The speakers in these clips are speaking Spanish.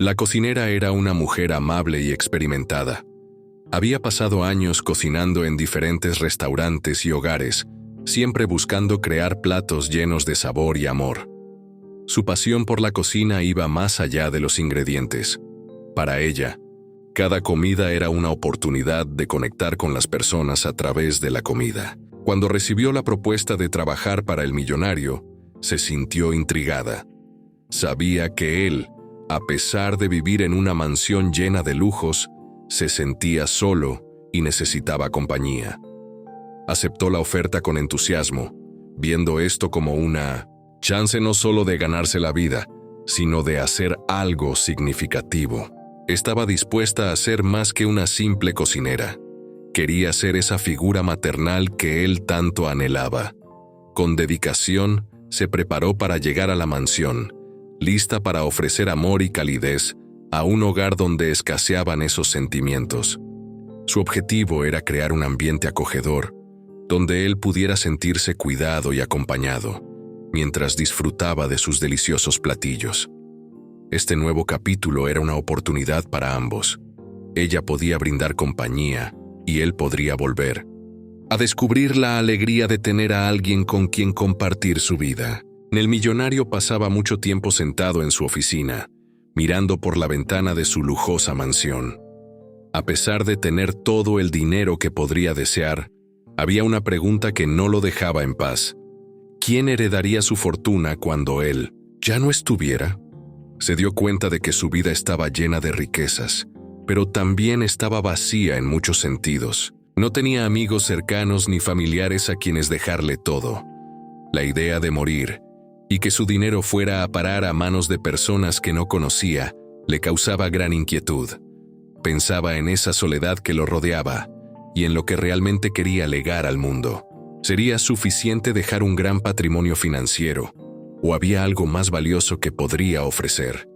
La cocinera era una mujer amable y experimentada. Había pasado años cocinando en diferentes restaurantes y hogares, siempre buscando crear platos llenos de sabor y amor. Su pasión por la cocina iba más allá de los ingredientes. Para ella, cada comida era una oportunidad de conectar con las personas a través de la comida. Cuando recibió la propuesta de trabajar para el millonario, se sintió intrigada. Sabía que él, a pesar de vivir en una mansión llena de lujos, se sentía solo y necesitaba compañía. Aceptó la oferta con entusiasmo, viendo esto como una chance no solo de ganarse la vida, sino de hacer algo significativo. Estaba dispuesta a ser más que una simple cocinera. Quería ser esa figura maternal que él tanto anhelaba. Con dedicación, se preparó para llegar a la mansión, lista para ofrecer amor y calidez a un hogar donde escaseaban esos sentimientos. Su objetivo era crear un ambiente acogedor, donde él pudiera sentirse cuidado y acompañado, mientras disfrutaba de sus deliciosos platillos. Este nuevo capítulo era una oportunidad para ambos. Ella podía brindar compañía y él podría volver a descubrir la alegría de tener a alguien con quien compartir su vida. El millonario pasaba mucho tiempo sentado en su oficina, mirando por la ventana de su lujosa mansión. A pesar de tener todo el dinero que podría desear, había una pregunta que no lo dejaba en paz. ¿Quién heredaría su fortuna cuando él ya no estuviera? Se dio cuenta de que su vida estaba llena de riquezas, pero también estaba vacía en muchos sentidos. No tenía amigos cercanos ni familiares a quienes dejarle todo. La idea de morir y que su dinero fuera a parar a manos de personas que no conocía le causaba gran inquietud. Pensaba en esa soledad que lo rodeaba y en lo que realmente quería legar al mundo. ¿Sería suficiente dejar un gran patrimonio financiero o había algo más valioso que podría ofrecer?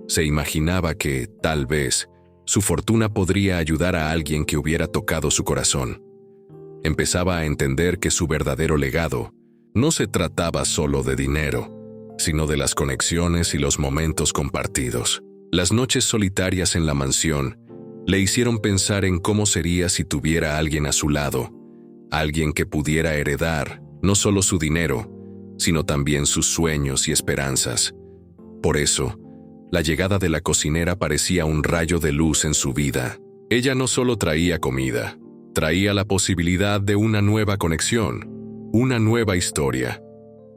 Se imaginaba que, tal vez, su fortuna podría ayudar a alguien que hubiera tocado su corazón. Empezaba a entender que su verdadero legado no se trataba solo de dinero, sino de las conexiones y los momentos compartidos. Las noches solitarias en la mansión le hicieron pensar en cómo sería si tuviera a alguien a su lado, alguien que pudiera heredar no solo su dinero, sino también sus sueños y esperanzas. Por eso, la llegada de la cocinera parecía un rayo de luz en su vida. Ella no solo traía comida, traía la posibilidad de una nueva conexión, una nueva historia,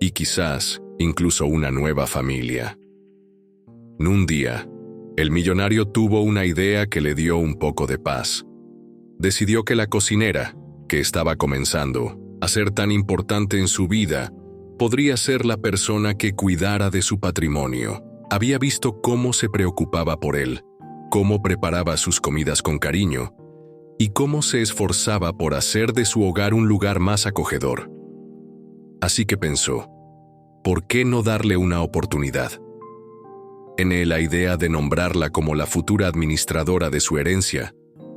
y quizás incluso una nueva familia. Un día, el millonario tuvo una idea que le dio un poco de paz. Decidió que la cocinera, que estaba comenzando a ser tan importante en su vida, podría ser la persona que cuidara de su patrimonio. Había visto cómo se preocupaba por él, cómo preparaba sus comidas con cariño y cómo se esforzaba por hacer de su hogar un lugar más acogedor. Así que pensó, ¿por qué no darle una oportunidad? En él, la idea de nombrarla como la futura administradora de su herencia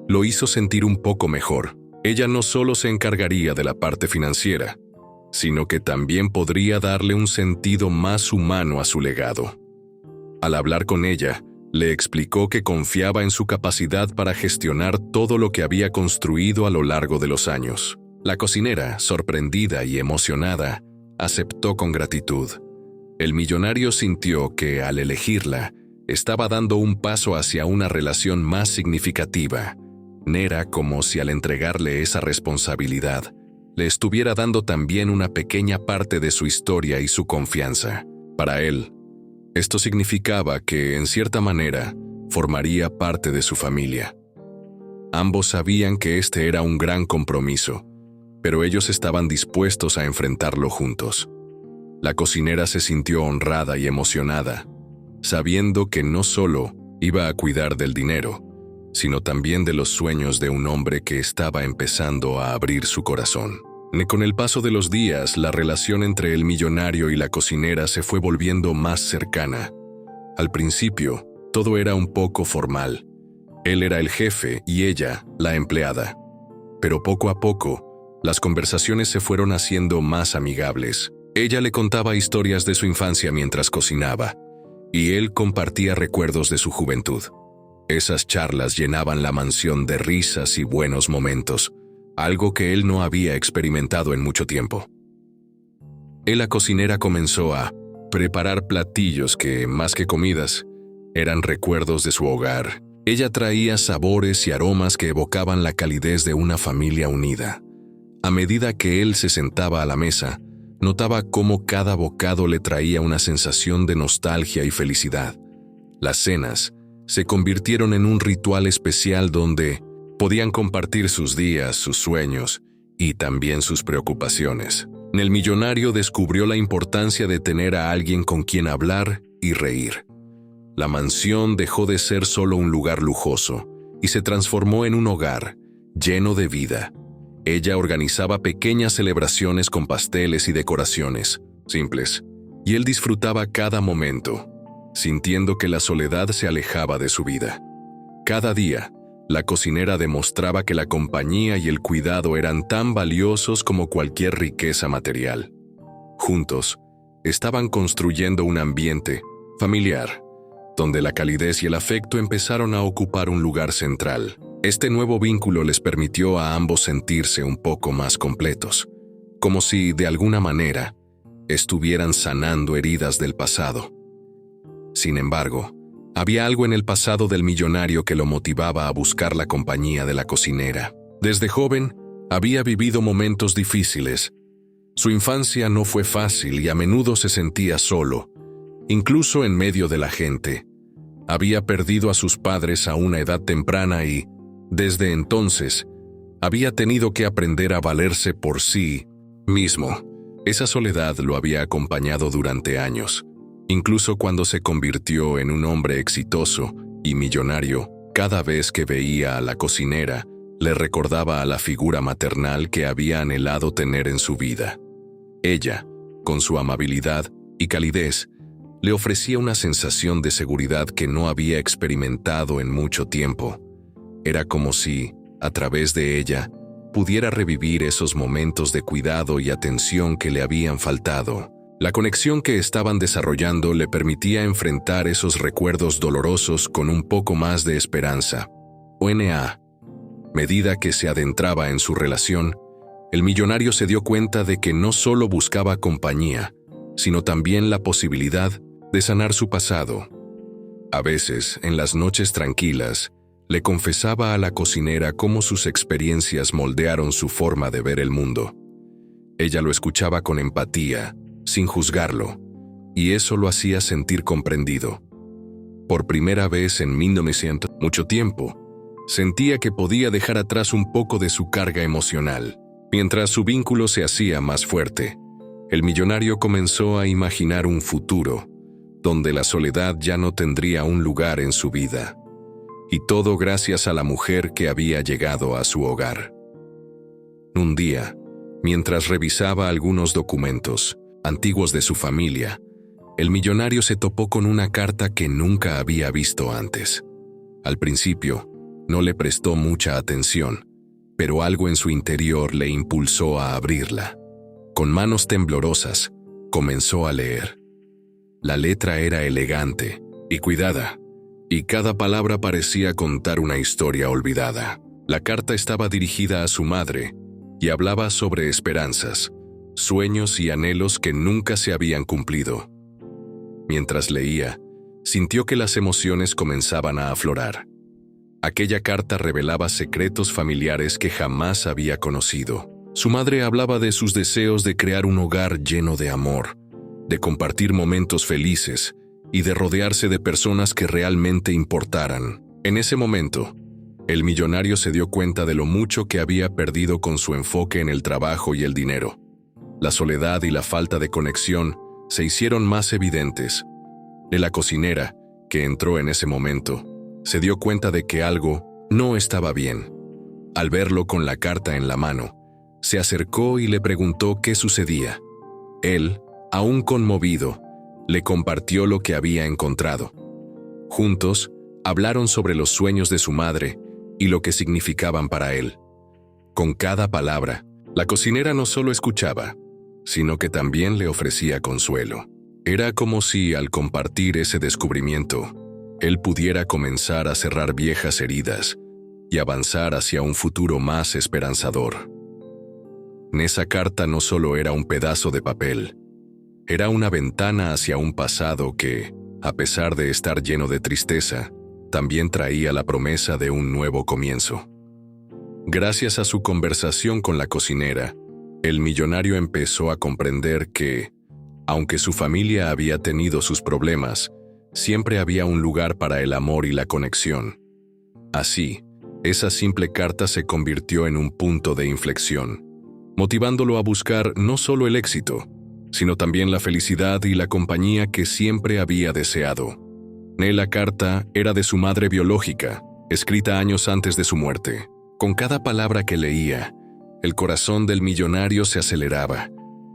lo hizo sentir un poco mejor. Ella no solo se encargaría de la parte financiera, sino que también podría darle un sentido más humano a su legado. Al hablar con ella, le explicó que confiaba en su capacidad para gestionar todo lo que había construido a lo largo de los años. La cocinera, sorprendida y emocionada, aceptó con gratitud. El millonario sintió que, al elegirla, estaba dando un paso hacia una relación más significativa. Era como si al entregarle esa responsabilidad, le estuviera dando también una pequeña parte de su historia y su confianza. Para él, esto significaba que, en cierta manera, formaría parte de su familia. Ambos sabían que este era un gran compromiso, pero ellos estaban dispuestos a enfrentarlo juntos. La cocinera se sintió honrada y emocionada, sabiendo que no solo iba a cuidar del dinero, sino también de los sueños de un hombre que estaba empezando a abrir su corazón. Con el paso de los días, la relación entre el millonario y la cocinera se fue volviendo más cercana. Al principio, todo era un poco formal. Él era el jefe y ella, la empleada. Pero poco a poco, las conversaciones se fueron haciendo más amigables. Ella le contaba historias de su infancia mientras cocinaba, y él compartía recuerdos de su juventud. Esas charlas llenaban la mansión de risas y buenos momentos, algo que él no había experimentado en mucho tiempo. La cocinera comenzó a preparar platillos que, más que comidas, eran recuerdos de su hogar. Ella traía sabores y aromas que evocaban la calidez de una familia unida. A medida que él se sentaba a la mesa, notaba cómo cada bocado le traía una sensación de nostalgia y felicidad. Las cenas se convirtieron en un ritual especial donde podían compartir sus días, sus sueños y también sus preocupaciones. El millonario descubrió la importancia de tener a alguien con quien hablar y reír. La mansión dejó de ser solo un lugar lujoso y se transformó en un hogar lleno de vida. Ella organizaba pequeñas celebraciones con pasteles y decoraciones simples, y él disfrutaba cada momento, sintiendo que la soledad se alejaba de su vida. Cada día, la cocinera demostraba que la compañía y el cuidado eran tan valiosos como cualquier riqueza material. Juntos, estaban construyendo un ambiente familiar, donde la calidez y el afecto empezaron a ocupar un lugar central. Este nuevo vínculo les permitió a ambos sentirse un poco más completos, como si, de alguna manera, estuvieran sanando heridas del pasado. Sin embargo, había algo en el pasado del millonario que lo motivaba a buscar la compañía de la cocinera. Desde joven, había vivido momentos difíciles. Su infancia no fue fácil y a menudo se sentía solo, incluso en medio de la gente. Había perdido a sus padres a una edad temprana y, desde entonces, había tenido que aprender a valerse por sí mismo. Esa soledad lo había acompañado durante años. Incluso cuando se convirtió en un hombre exitoso y millonario, cada vez que veía a la cocinera, le recordaba a la figura maternal que había anhelado tener en su vida. Ella, con su amabilidad y calidez, le ofrecía una sensación de seguridad que no había experimentado en mucho tiempo. Era como si, a través de ella, pudiera revivir esos momentos de cuidado y atención que le habían faltado. La conexión que estaban desarrollando le permitía enfrentar esos recuerdos dolorosos con un poco más de esperanza. A medida que se adentraba en su relación, el millonario se dio cuenta de que no solo buscaba compañía, sino también la posibilidad de sanar su pasado. A veces, en las noches tranquilas, le confesaba a la cocinera cómo sus experiencias moldearon su forma de ver el mundo. Ella lo escuchaba con empatía, sin juzgarlo, y eso lo hacía sentir comprendido. Por primera vez en 1900, mucho tiempo, sentía que podía dejar atrás un poco de su carga emocional. Mientras su vínculo se hacía más fuerte, el millonario comenzó a imaginar un futuro, donde la soledad ya no tendría un lugar en su vida. Y todo gracias a la mujer que había llegado a su hogar. Un día, mientras revisaba algunos documentos antiguos de su familia, el millonario se topó con una carta que nunca había visto antes. Al principio, no le prestó mucha atención, pero algo en su interior le impulsó a abrirla. Con manos temblorosas, comenzó a leer. La letra era elegante y cuidada, y cada palabra parecía contar una historia olvidada. La carta estaba dirigida a su madre y hablaba sobre esperanzas, sueños y anhelos que nunca se habían cumplido. Mientras leía, sintió que las emociones comenzaban a aflorar. Aquella carta revelaba secretos familiares que jamás había conocido. Su madre hablaba de sus deseos de crear un hogar lleno de amor, de compartir momentos felices y de rodearse de personas que realmente importaran. En ese momento, el millonario se dio cuenta de lo mucho que había perdido con su enfoque en el trabajo y el dinero. La soledad y la falta de conexión se hicieron más evidentes. La cocinera, que entró en ese momento, se dio cuenta de que algo no estaba bien. Al verlo con la carta en la mano, se acercó y le preguntó qué sucedía. Él, aún conmovido, le compartió lo que había encontrado. Juntos, hablaron sobre los sueños de su madre y lo que significaban para él. Con cada palabra, la cocinera no solo escuchaba, sino que también le ofrecía consuelo. Era como si, al compartir ese descubrimiento, él pudiera comenzar a cerrar viejas heridas y avanzar hacia un futuro más esperanzador. Esa carta no solo era un pedazo de papel, era una ventana hacia un pasado que, a pesar de estar lleno de tristeza, también traía la promesa de un nuevo comienzo. Gracias a su conversación con la cocinera, el millonario empezó a comprender que, aunque su familia había tenido sus problemas, siempre había un lugar para el amor y la conexión. Así, esa simple carta se convirtió en un punto de inflexión, motivándolo a buscar no solo el éxito, sino también la felicidad y la compañía que siempre había deseado. La carta era de su madre biológica, escrita años antes de su muerte. Con cada palabra que leía, el corazón del millonario se aceleraba.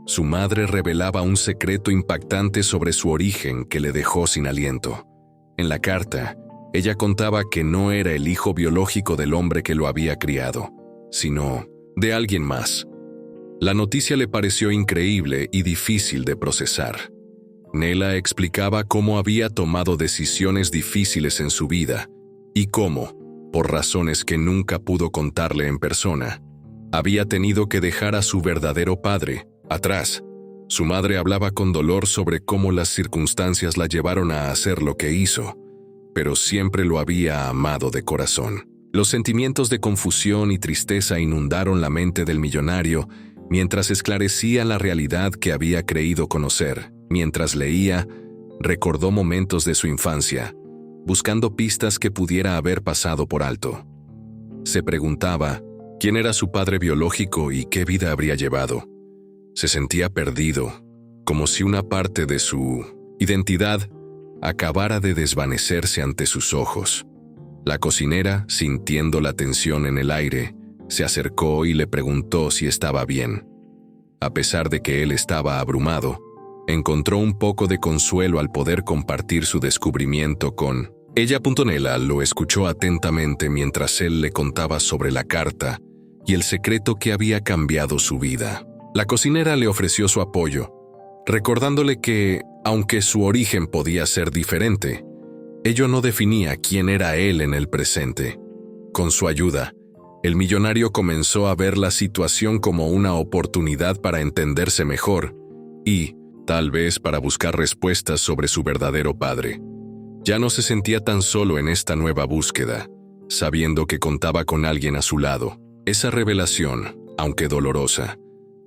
Su madre revelaba un secreto impactante sobre su origen que le dejó sin aliento. En la carta, ella contaba que no era el hijo biológico del hombre que lo había criado, sino de alguien más. La noticia le pareció increíble y difícil de procesar. Nela explicaba cómo había tomado decisiones difíciles en su vida y cómo, por razones que nunca pudo contarle en persona, había tenido que dejar a su verdadero padre atrás. Su madre hablaba con dolor sobre cómo las circunstancias la llevaron a hacer lo que hizo, pero siempre lo había amado de corazón. Los sentimientos de confusión y tristeza inundaron la mente del millonario mientras esclarecía la realidad que había creído conocer. Mientras leía, recordó momentos de su infancia, buscando pistas que pudiera haber pasado por alto. Se preguntaba quién era su padre biológico y qué vida habría llevado. Se sentía perdido, como si una parte de su identidad acabara de desvanecerse ante sus ojos. La cocinera, sintiendo la tensión en el aire, se acercó y le preguntó si estaba bien. A pesar de que él estaba abrumado, encontró un poco de consuelo al poder compartir su descubrimiento con ella. Nela lo escuchó atentamente mientras él le contaba sobre la carta y el secreto que había cambiado su vida. La cocinera le ofreció su apoyo, recordándole que, aunque su origen podía ser diferente, ello no definía quién era él en el presente. Con su ayuda, el millonario comenzó a ver la situación como una oportunidad para entenderse mejor y, tal vez, para buscar respuestas sobre su verdadero padre. Ya no se sentía tan solo en esta nueva búsqueda, sabiendo que contaba con alguien a su lado. Esa revelación, aunque dolorosa,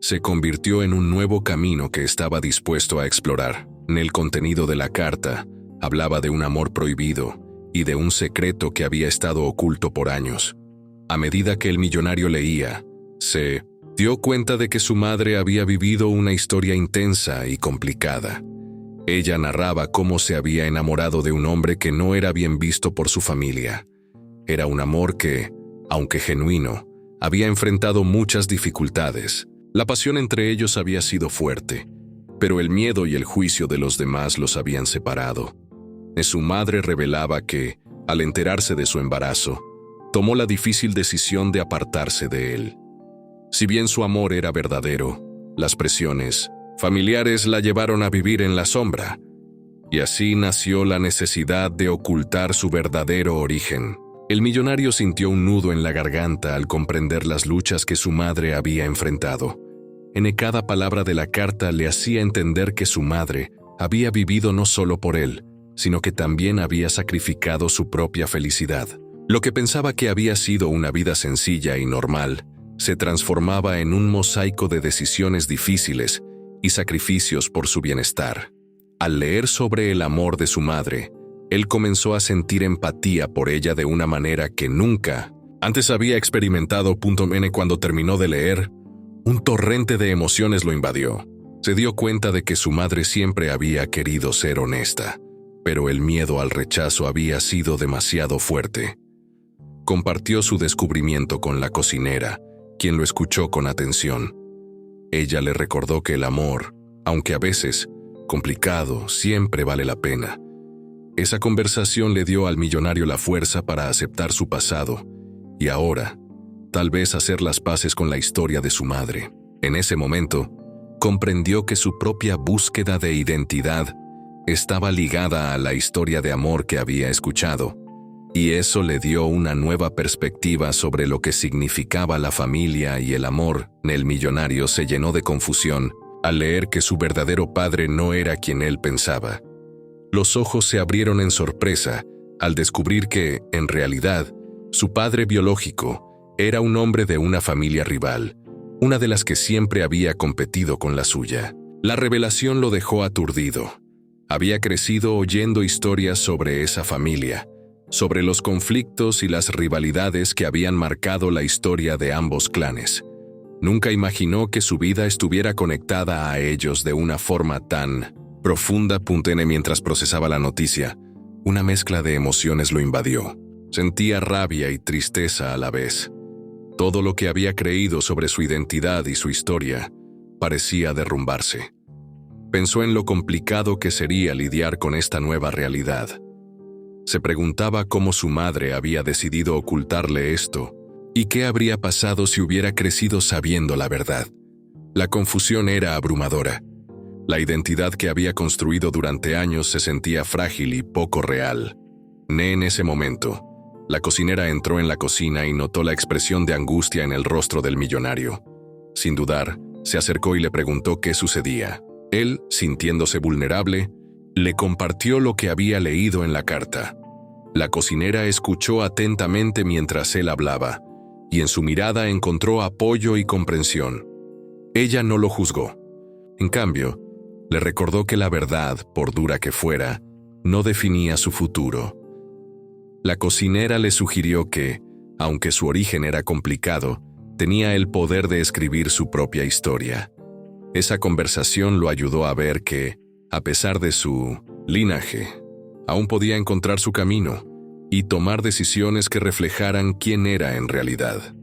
se convirtió en un nuevo camino que estaba dispuesto a explorar. En el contenido de la carta, hablaba de un amor prohibido y de un secreto que había estado oculto por años. A medida que el millonario leía, se dio cuenta de que su madre había vivido una historia intensa y complicada. Ella narraba cómo se había enamorado de un hombre que no era bien visto por su familia. Era un amor que, aunque genuino, había enfrentado muchas dificultades. La pasión entre ellos había sido fuerte, pero el miedo y el juicio de los demás los habían separado. Su madre revelaba que, al enterarse de su embarazo, tomó la difícil decisión de apartarse de él. Si bien su amor era verdadero, las presiones familiares la llevaron a vivir en la sombra, y así nació la necesidad de ocultar su verdadero origen. El millonario sintió un nudo en la garganta al comprender las luchas que su madre había enfrentado. En cada palabra de la carta le hacía entender que su madre había vivido no solo por él, sino que también había sacrificado su propia felicidad. Lo que pensaba que había sido una vida sencilla y normal, se transformaba en un mosaico de decisiones difíciles y sacrificios por su bienestar. Al leer sobre el amor de su madre, él comenzó a sentir empatía por ella de una manera que nunca antes había experimentado. Cuando terminó de leer, un torrente de emociones lo invadió. Se dio cuenta de que su madre siempre había querido ser honesta, pero el miedo al rechazo había sido demasiado fuerte. Compartió su descubrimiento con la cocinera, quien lo escuchó con atención. Ella le recordó que el amor, aunque a veces complicado, siempre vale la pena. Esa conversación le dio al millonario la fuerza para aceptar su pasado y ahora, tal vez hacer las paces con la historia de su madre. En ese momento, comprendió que su propia búsqueda de identidad estaba ligada a la historia de amor que había escuchado, y eso le dio una nueva perspectiva sobre lo que significaba la familia y el amor. El millonario se llenó de confusión al leer que su verdadero padre no era quien él pensaba. Los ojos se abrieron en sorpresa al descubrir que, en realidad, su padre biológico era un hombre de una familia rival, una de las que siempre había competido con la suya. La revelación lo dejó aturdido. Había crecido oyendo historias sobre esa familia, sobre los conflictos y las rivalidades que habían marcado la historia de ambos clanes. Nunca imaginó que su vida estuviera conectada a ellos de una forma tan profunda. Mientras procesaba la noticia, una mezcla de emociones lo invadió. Sentía rabia y tristeza a la vez. Todo lo que había creído sobre su identidad y su historia parecía derrumbarse. Pensó en lo complicado que sería lidiar con esta nueva realidad. Se preguntaba cómo su madre había decidido ocultarle esto y qué habría pasado si hubiera crecido sabiendo la verdad. La confusión era abrumadora. La identidad que había construido durante años se sentía frágil y poco real. En ese momento, la cocinera entró en la cocina y notó la expresión de angustia en el rostro del millonario. Sin dudar, se acercó y le preguntó qué sucedía. Él, sintiéndose vulnerable, le compartió lo que había leído en la carta. La cocinera escuchó atentamente mientras él hablaba, y en su mirada encontró apoyo y comprensión. Ella no lo juzgó. En cambio, le recordó que la verdad, por dura que fuera, no definía su futuro. La cocinera le sugirió que, aunque su origen era complicado, tenía el poder de escribir su propia historia. Esa conversación lo ayudó a ver que, a pesar de su linaje, aún podía encontrar su camino y tomar decisiones que reflejaran quién era en realidad.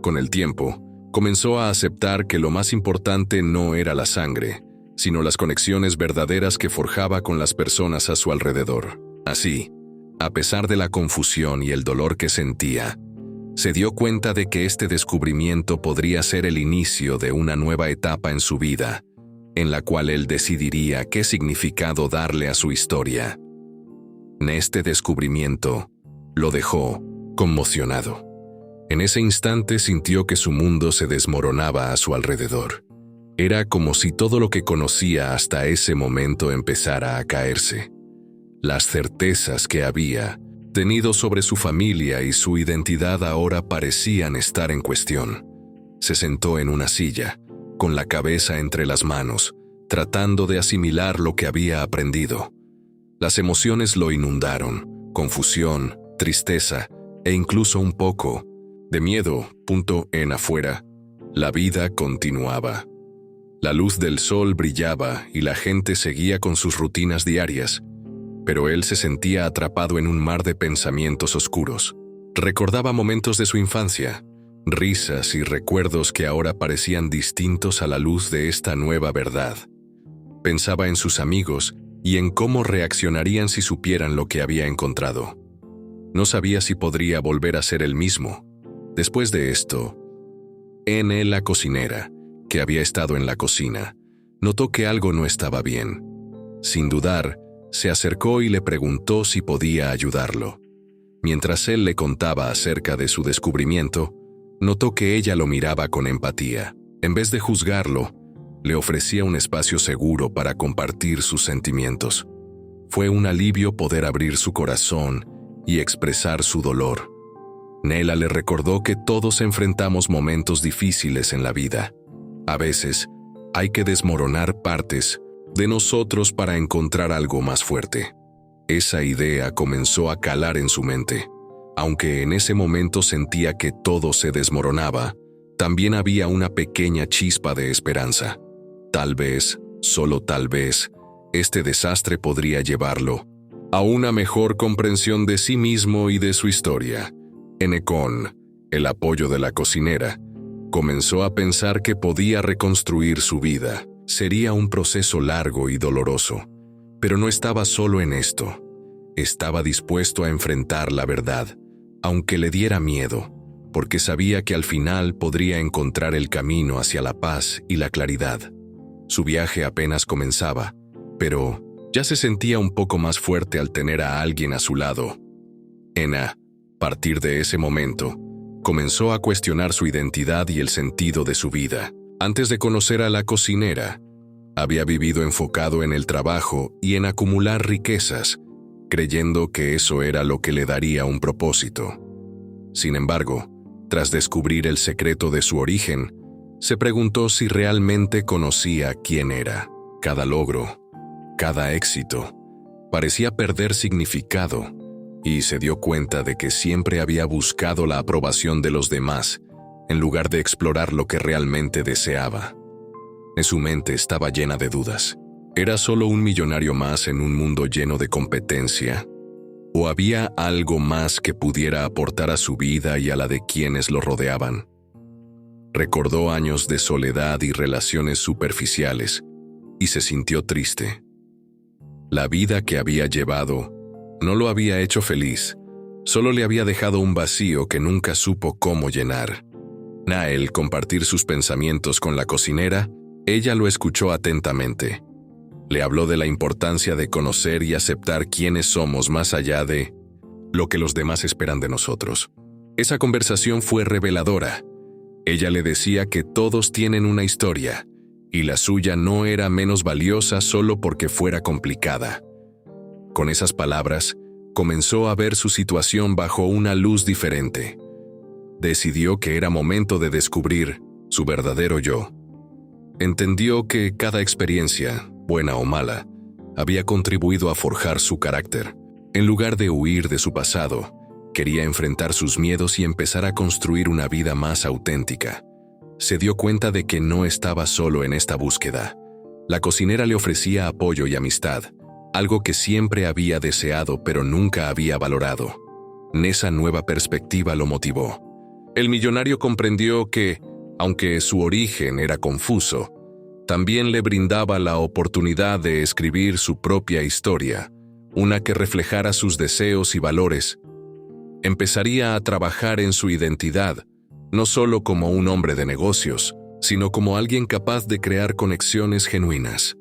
Con el tiempo, comenzó a aceptar que lo más importante no era la sangre, sino las conexiones verdaderas que forjaba con las personas a su alrededor. Así, a pesar de la confusión y el dolor que sentía, se dio cuenta de que este descubrimiento podría ser el inicio de una nueva etapa en su vida, en la cual él decidiría qué significado darle a su historia. Este descubrimiento lo dejó conmocionado. En ese instante sintió que su mundo se desmoronaba a su alrededor. Era como si todo lo que conocía hasta ese momento empezara a caerse. Las certezas que había tenido sobre su familia y su identidad ahora parecían estar en cuestión. Se sentó en una silla, con la cabeza entre las manos, tratando de asimilar lo que había aprendido. Las emociones lo inundaron, confusión, tristeza e incluso un poco de miedo. En afuera, la vida continuaba. La luz del sol brillaba y la gente seguía con sus rutinas diarias, pero él se sentía atrapado en un mar de pensamientos oscuros. Recordaba momentos de su infancia, risas y recuerdos que ahora parecían distintos a la luz de esta nueva verdad. Pensaba en sus amigos y en cómo reaccionarían si supieran lo que había encontrado. No sabía si podría volver a ser el mismo. Después de esto, la cocinera, que había estado en la cocina, notó que algo no estaba bien. Sin dudar, se acercó y le preguntó si podía ayudarlo. Mientras él le contaba acerca de su descubrimiento, notó que ella lo miraba con empatía. En vez de juzgarlo, le ofrecía un espacio seguro para compartir sus sentimientos. Fue un alivio poder abrir su corazón y expresar su dolor. Nela le recordó que todos enfrentamos momentos difíciles en la vida. A veces, hay que desmoronar partes de nosotros para encontrar algo más fuerte. Esa idea comenzó a calar en su mente. Aunque en ese momento sentía que todo se desmoronaba, también había una pequeña chispa de esperanza. Tal vez, solo tal vez, este desastre podría llevarlo a una mejor comprensión de sí mismo y de su historia. Con el apoyo de la cocinera, comenzó a pensar que podía reconstruir su vida. Sería un proceso largo y doloroso, pero no estaba solo en esto. Estaba dispuesto a enfrentar la verdad, aunque le diera miedo, porque sabía que al final podría encontrar el camino hacia la paz y la claridad. Su viaje apenas comenzaba, pero ya se sentía un poco más fuerte al tener a alguien a su lado. A partir de ese momento, comenzó a cuestionar su identidad y el sentido de su vida. Antes de conocer a la cocinera, había vivido enfocado en el trabajo y en acumular riquezas, creyendo que eso era lo que le daría un propósito. Sin embargo, tras descubrir el secreto de su origen, se preguntó si realmente conocía quién era. Cada logro, cada éxito, parecía perder significado, y se dio cuenta de que siempre había buscado la aprobación de los demás, en lugar de explorar lo que realmente deseaba. Su mente estaba llena de dudas. ¿Era solo un millonario más en un mundo lleno de competencia? ¿O había algo más que pudiera aportar a su vida y a la de quienes lo rodeaban? Recordó años de soledad y relaciones superficiales, y se sintió triste. La vida que había llevado no lo había hecho feliz, solo le había dejado un vacío que nunca supo cómo llenar. Al compartir sus pensamientos con la cocinera, ella lo escuchó atentamente. Le habló de la importancia de conocer y aceptar quiénes somos más allá de lo que los demás esperan de nosotros. Esa conversación fue reveladora. Ella le decía que todos tienen una historia, y la suya no era menos valiosa solo porque fuera complicada. Con esas palabras, comenzó a ver su situación bajo una luz diferente. Decidió que era momento de descubrir su verdadero yo. Entendió que cada experiencia, buena o mala, había contribuido a forjar su carácter. En lugar de huir de su pasado, quería enfrentar sus miedos y empezar a construir una vida más auténtica. Se dio cuenta de que no estaba solo en esta búsqueda. La cocinera le ofrecía apoyo y amistad, algo que siempre había deseado pero nunca había valorado. Esa nueva perspectiva lo motivó. El millonario comprendió que, aunque su origen era confuso, también le brindaba la oportunidad de escribir su propia historia, una que reflejara sus deseos y valores. Empezaría a trabajar en su identidad, no solo como un hombre de negocios, sino como alguien capaz de crear conexiones genuinas.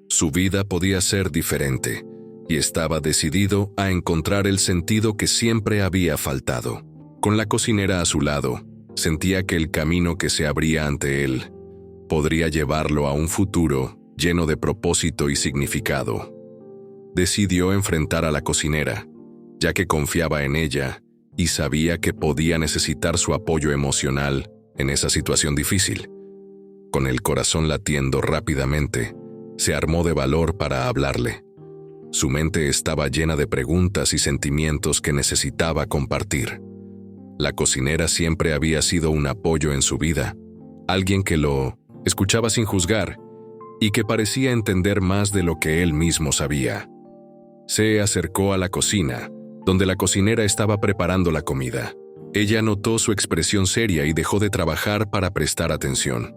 Su vida podía ser diferente, y estaba decidido a encontrar el sentido que siempre había faltado. Con la cocinera a su lado, sentía que el camino que se abría ante él podría llevarlo a un futuro lleno de propósito y significado. Decidió enfrentar a la cocinera, ya que confiaba en ella y sabía que podía necesitar su apoyo emocional en esa situación difícil. Con el corazón latiendo rápidamente, se armó de valor para hablarle. Su mente estaba llena de preguntas y sentimientos que necesitaba compartir. La cocinera siempre había sido un apoyo en su vida, alguien que lo escuchaba sin juzgar y que parecía entender más de lo que él mismo sabía. Se acercó a la cocina, donde la cocinera estaba preparando la comida. Ella notó su expresión seria y dejó de trabajar para prestar atención.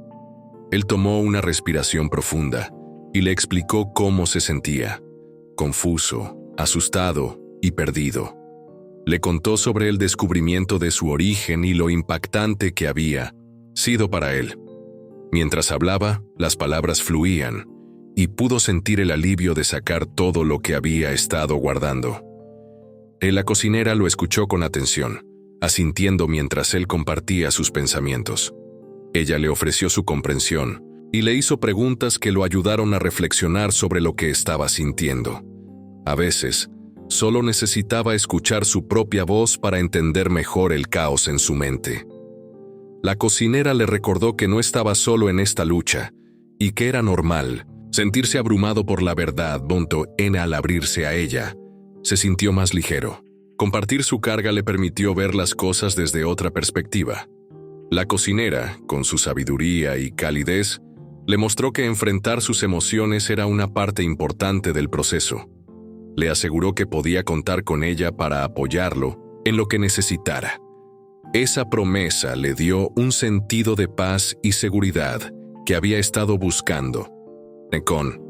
Él tomó una respiración profunda y le explicó cómo se sentía, confuso, asustado y perdido. Le contó sobre el descubrimiento de su origen y lo impactante que había sido para él. Mientras hablaba, las palabras fluían, y pudo sentir el alivio de sacar todo lo que había estado guardando. La cocinera lo escuchó con atención, asintiendo mientras él compartía sus pensamientos. Ella le ofreció su comprensión y le hizo preguntas que lo ayudaron a reflexionar sobre lo que estaba sintiendo. A veces, solo necesitaba escuchar su propia voz para entender mejor el caos en su mente. La cocinera le recordó que no estaba solo en esta lucha y que era normal sentirse abrumado por la verdad. Al abrirse a ella, se sintió más ligero. Compartir su carga le permitió ver las cosas desde otra perspectiva. La cocinera, con su sabiduría y calidez, le mostró que enfrentar sus emociones era una parte importante del proceso. Le aseguró que podía contar con ella para apoyarlo en lo que necesitara. Esa promesa le dio un sentido de paz y seguridad que había estado buscando. Con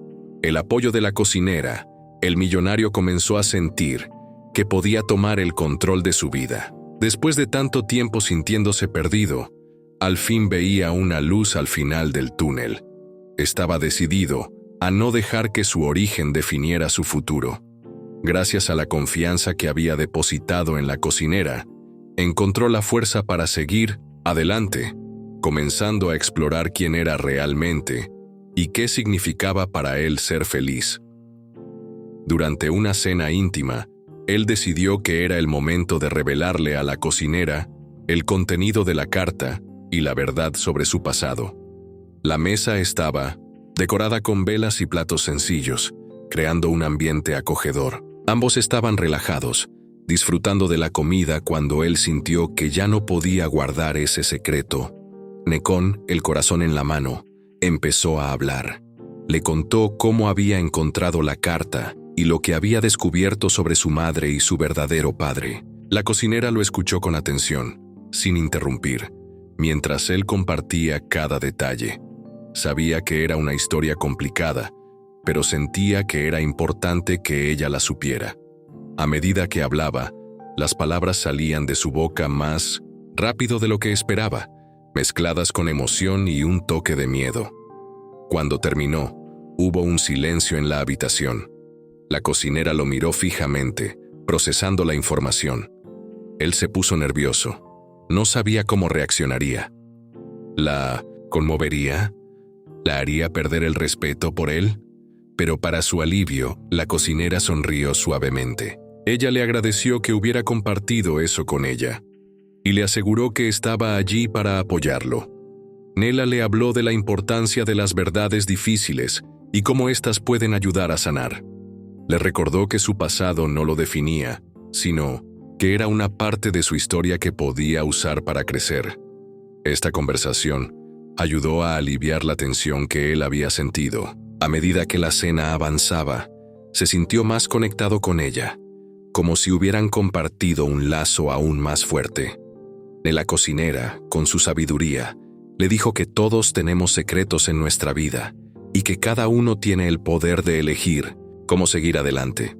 el apoyo de la cocinera, el millonario comenzó a sentir que podía tomar el control de su vida. Después de tanto tiempo sintiéndose perdido, al fin veía una luz al final del túnel. estaba decidido a no dejar que su origen definiera su futuro. Gracias a la confianza que había depositado en la cocinera, encontró la fuerza para seguir adelante, comenzando a explorar quién era realmente y qué significaba para él ser feliz. Durante una cena íntima, él decidió que era el momento de revelarle a la cocinera el contenido de la carta y la verdad sobre su pasado. La mesa estaba decorada con velas y platos sencillos, creando un ambiente acogedor. Ambos estaban relajados, disfrutando de la comida cuando él sintió que ya no podía guardar ese secreto. Necón, el corazón en la mano, empezó a hablar. Le contó cómo había encontrado la carta y lo que había descubierto sobre su madre y su verdadero padre. La cocinera lo escuchó con atención, sin interrumpir, mientras él compartía cada detalle. Sabía que era una historia complicada, pero sentía que era importante que ella la supiera. A medida que hablaba, las palabras salían de su boca más rápido de lo que esperaba, mezcladas con emoción y un toque de miedo. Cuando terminó, hubo un silencio en la habitación. La cocinera lo miró fijamente, procesando la información. Él se puso nervioso. No sabía cómo reaccionaría. ¿La conmovería? ¿La haría perder el respeto por él? Pero para su alivio, la cocinera sonrió suavemente. Ella le agradeció que hubiera compartido eso con ella, y le aseguró que estaba allí para apoyarlo. Nela le habló de la importancia de las verdades difíciles y cómo éstas pueden ayudar a sanar. Le recordó que su pasado no lo definía, sino que era una parte de su historia que podía usar para crecer. Esta conversación ayudó a aliviar la tensión que él había sentido. A medida que la cena avanzaba, se sintió más conectado con ella, como si hubieran compartido un lazo aún más fuerte. La cocinera, con su sabiduría, le dijo que todos tenemos secretos en nuestra vida y que cada uno tiene el poder de elegir cómo seguir adelante.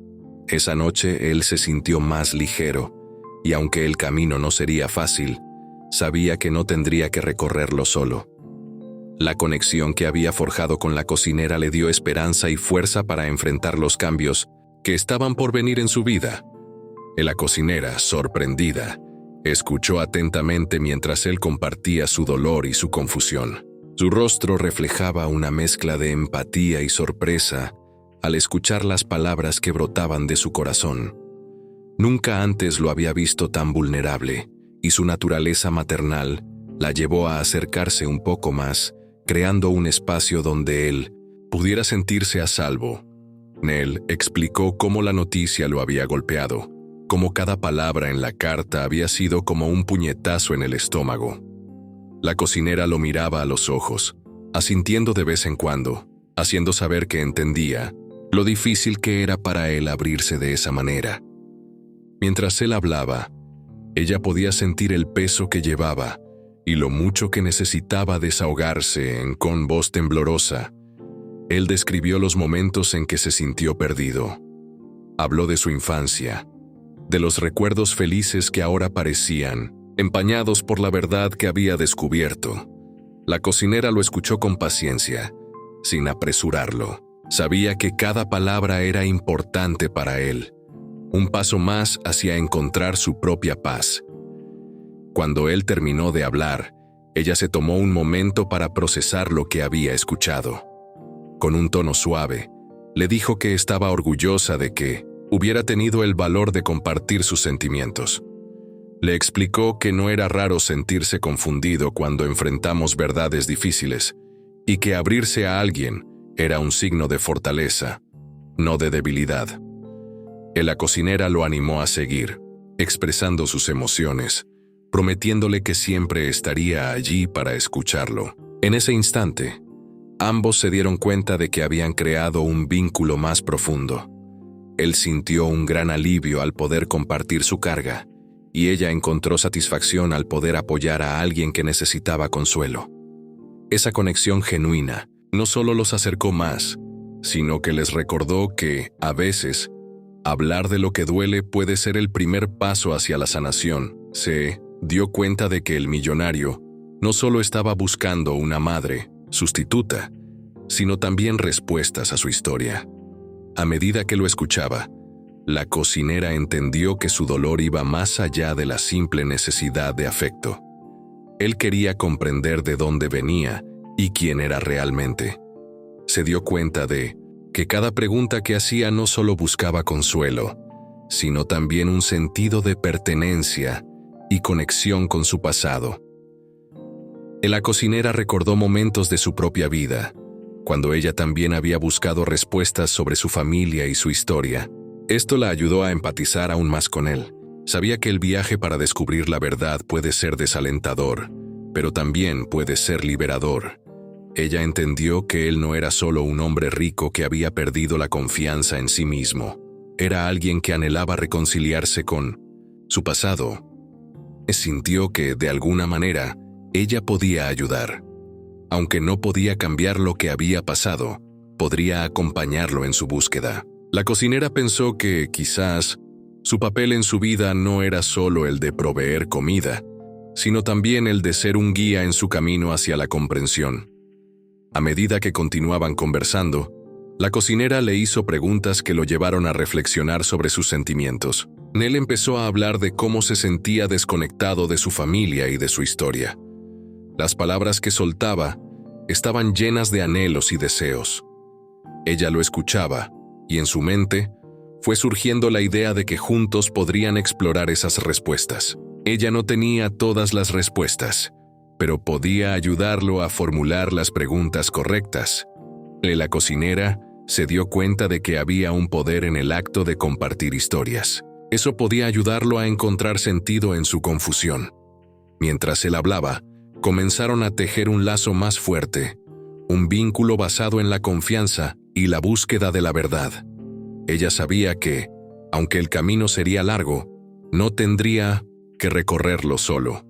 Esa noche él se sintió más ligero, y aunque el camino no sería fácil, sabía que no tendría que recorrerlo solo. La conexión que había forjado con la cocinera le dio esperanza y fuerza para enfrentar los cambios que estaban por venir en su vida. La cocinera, sorprendida, escuchó atentamente mientras él compartía su dolor y su confusión. Su rostro reflejaba una mezcla de empatía y sorpresa al escuchar las palabras que brotaban de su corazón. Nunca antes lo había visto tan vulnerable, y su naturaleza maternal la llevó a acercarse un poco más, creando un espacio donde él pudiera sentirse a salvo. Nell explicó cómo la noticia lo había golpeado, cómo cada palabra en la carta había sido como un puñetazo en el estómago. La cocinera lo miraba a los ojos, asintiendo de vez en cuando, haciendo saber que entendía lo difícil que era para él abrirse de esa manera. Mientras él hablaba, ella podía sentir el peso que llevaba y lo mucho que necesitaba desahogarse con voz temblorosa. Él describió los momentos en que se sintió perdido. Habló de su infancia, de los recuerdos felices que ahora parecían empañados por la verdad que había descubierto. La cocinera lo escuchó con paciencia, sin apresurarlo. Sabía que cada palabra era importante para él, un paso más hacia encontrar su propia paz. Cuando él terminó de hablar, ella se tomó un momento para procesar lo que había escuchado. Con un tono suave, le dijo que estaba orgullosa de que hubiera tenido el valor de compartir sus sentimientos. Le explicó que no era raro sentirse confundido cuando enfrentamos verdades difíciles, y que abrirse a alguien era un signo de fortaleza, no de debilidad. La cocinera lo animó a seguir, expresando sus emociones, prometiéndole que siempre estaría allí para escucharlo. En ese instante, ambos se dieron cuenta de que habían creado un vínculo más profundo. Él sintió un gran alivio al poder compartir su carga, y ella encontró satisfacción al poder apoyar a alguien que necesitaba consuelo. Esa conexión genuina no solo los acercó más, sino que les recordó que, a veces, hablar de lo que duele puede ser el primer paso hacia la sanación. Se dio cuenta de que el millonario no solo estaba buscando una madre sustituta, sino también respuestas a su historia. A medida que lo escuchaba, la cocinera entendió que su dolor iba más allá de la simple necesidad de afecto. Él quería comprender de dónde venía y quién era realmente. Se dio cuenta de que cada pregunta que hacía no solo buscaba consuelo, sino también un sentido de pertenencia y conexión con su pasado. La cocinera recordó momentos de su propia vida, cuando ella también había buscado respuestas sobre su familia y su historia. Esto la ayudó a empatizar aún más con él. Sabía que el viaje para descubrir la verdad puede ser desalentador, pero también puede ser liberador. Ella entendió que él no era solo un hombre rico que había perdido la confianza en sí mismo. Era alguien que anhelaba reconciliarse con su pasado. Sintió que, de alguna manera, ella podía ayudar. Aunque no podía cambiar lo que había pasado, podría acompañarlo en su búsqueda. La cocinera pensó que, quizás, su papel en su vida no era solo el de proveer comida, sino también el de ser un guía en su camino hacia la comprensión. A medida que continuaban conversando, la cocinera le hizo preguntas que lo llevaron a reflexionar sobre sus sentimientos. Él empezó a hablar de cómo se sentía desconectado de su familia y de su historia. Las palabras que soltaba estaban llenas de anhelos y deseos. Ella lo escuchaba, y en su mente fue surgiendo la idea de que juntos podrían explorar esas respuestas. Ella no tenía todas las respuestas, pero podía ayudarlo a formular las preguntas correctas. La cocinera se dio cuenta de que había un poder en el acto de compartir historias. Eso podía ayudarlo a encontrar sentido en su confusión. Mientras él hablaba, comenzaron a tejer un lazo más fuerte, un vínculo basado en la confianza y la búsqueda de la verdad. Ella sabía que, aunque el camino sería largo, no tendría que recorrerlo solo.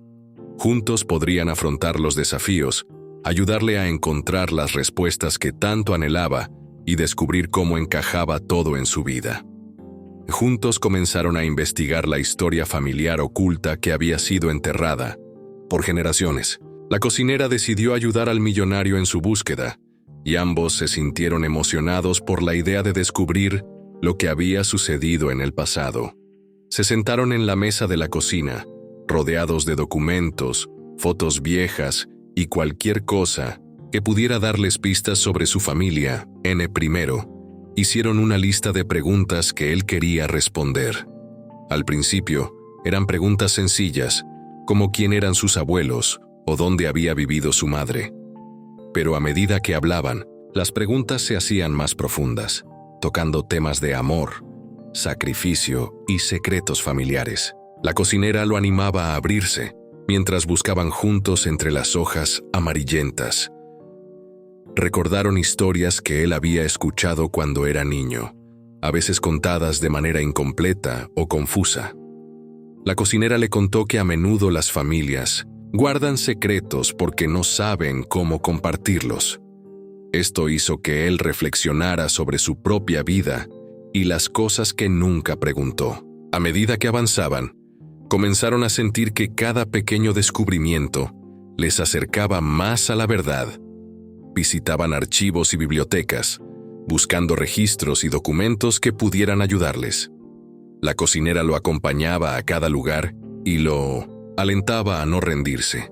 Juntos podrían afrontar los desafíos, ayudarle a encontrar las respuestas que tanto anhelaba y descubrir cómo encajaba todo en su vida. Juntos comenzaron a investigar la historia familiar oculta que había sido enterrada por generaciones. La cocinera decidió ayudar al millonario en su búsqueda, y ambos se sintieron emocionados por la idea de descubrir lo que había sucedido en el pasado. Se sentaron en la mesa de la cocina, rodeados de documentos, fotos viejas y cualquier cosa que pudiera darles pistas sobre su familia. Primero, hicieron una lista de preguntas que él quería responder. Al principio, eran preguntas sencillas, como quién eran sus abuelos o dónde había vivido su madre. Pero a medida que hablaban, las preguntas se hacían más profundas, tocando temas de amor, sacrificio y secretos familiares. La cocinera lo animaba a abrirse, mientras buscaban juntos entre las hojas amarillentas. Recordaron historias que él había escuchado cuando era niño, a veces contadas de manera incompleta o confusa. La cocinera le contó que a menudo las familias guardan secretos porque no saben cómo compartirlos. Esto hizo que él reflexionara sobre su propia vida y las cosas que nunca preguntó. A medida que avanzaban, comenzaron a sentir que cada pequeño descubrimiento les acercaba más a la verdad. Visitaban archivos y bibliotecas, buscando registros y documentos que pudieran ayudarles. La cocinera lo acompañaba a cada lugar y lo alentaba a no rendirse.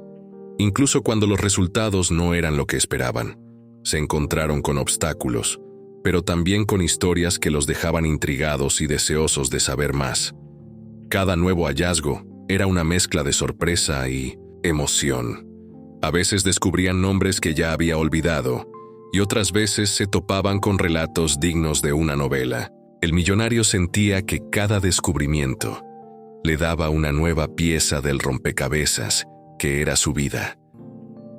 Incluso cuando los resultados no eran lo que esperaban, se encontraron con obstáculos, pero también con historias que los dejaban intrigados y deseosos de saber más. Cada nuevo hallazgo era una mezcla de sorpresa y emoción. A veces descubrían nombres que ya había olvidado, y otras veces se topaban con relatos dignos de una novela. El millonario sentía que cada descubrimiento le daba una nueva pieza del rompecabezas que era su vida.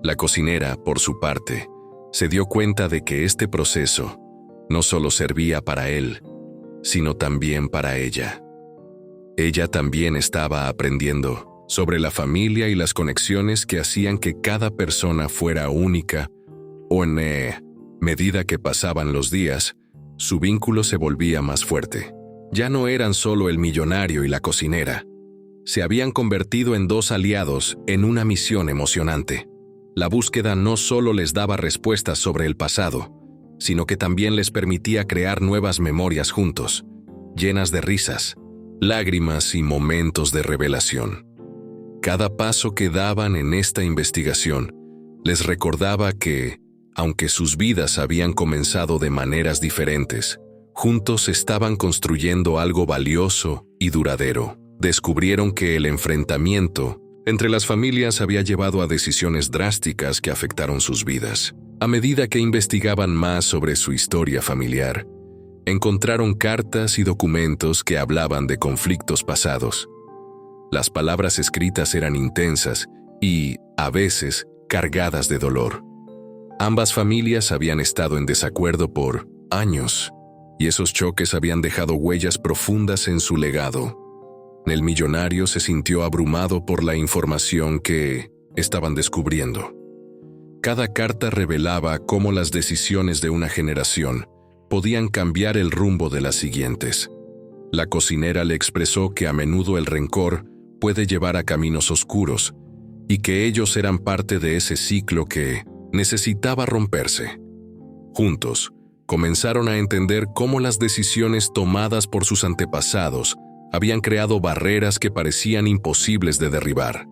La cocinera, por su parte, se dio cuenta de que este proceso no solo servía para él, sino también para ella. Ella también estaba aprendiendo sobre la familia y las conexiones que hacían que cada persona fuera única, o en medida que pasaban los días, su vínculo se volvía más fuerte. Ya no eran solo el millonario y la cocinera. Se habían convertido en dos aliados en una misión emocionante. La búsqueda no solo les daba respuestas sobre el pasado, sino que también les permitía crear nuevas memorias juntos, llenas de risas, lágrimas y momentos de revelación. Cada paso que daban en esta investigación les recordaba que, aunque sus vidas habían comenzado de maneras diferentes, juntos estaban construyendo algo valioso y duradero. Descubrieron que el enfrentamiento entre las familias había llevado a decisiones drásticas que afectaron sus vidas. A medida que investigaban más sobre su historia familiar, encontraron cartas y documentos que hablaban de conflictos pasados. Las palabras escritas eran intensas y, a veces, cargadas de dolor. Ambas familias habían estado en desacuerdo por años, y esos choques habían dejado huellas profundas en su legado. El millonario se sintió abrumado por la información que estaban descubriendo. Cada carta revelaba cómo las decisiones de una generación podían cambiar el rumbo de las siguientes. La cocinera le expresó que a menudo el rencor puede llevar a caminos oscuros y que ellos eran parte de ese ciclo que necesitaba romperse. Juntos, comenzaron a entender cómo las decisiones tomadas por sus antepasados habían creado barreras que parecían imposibles de derribar.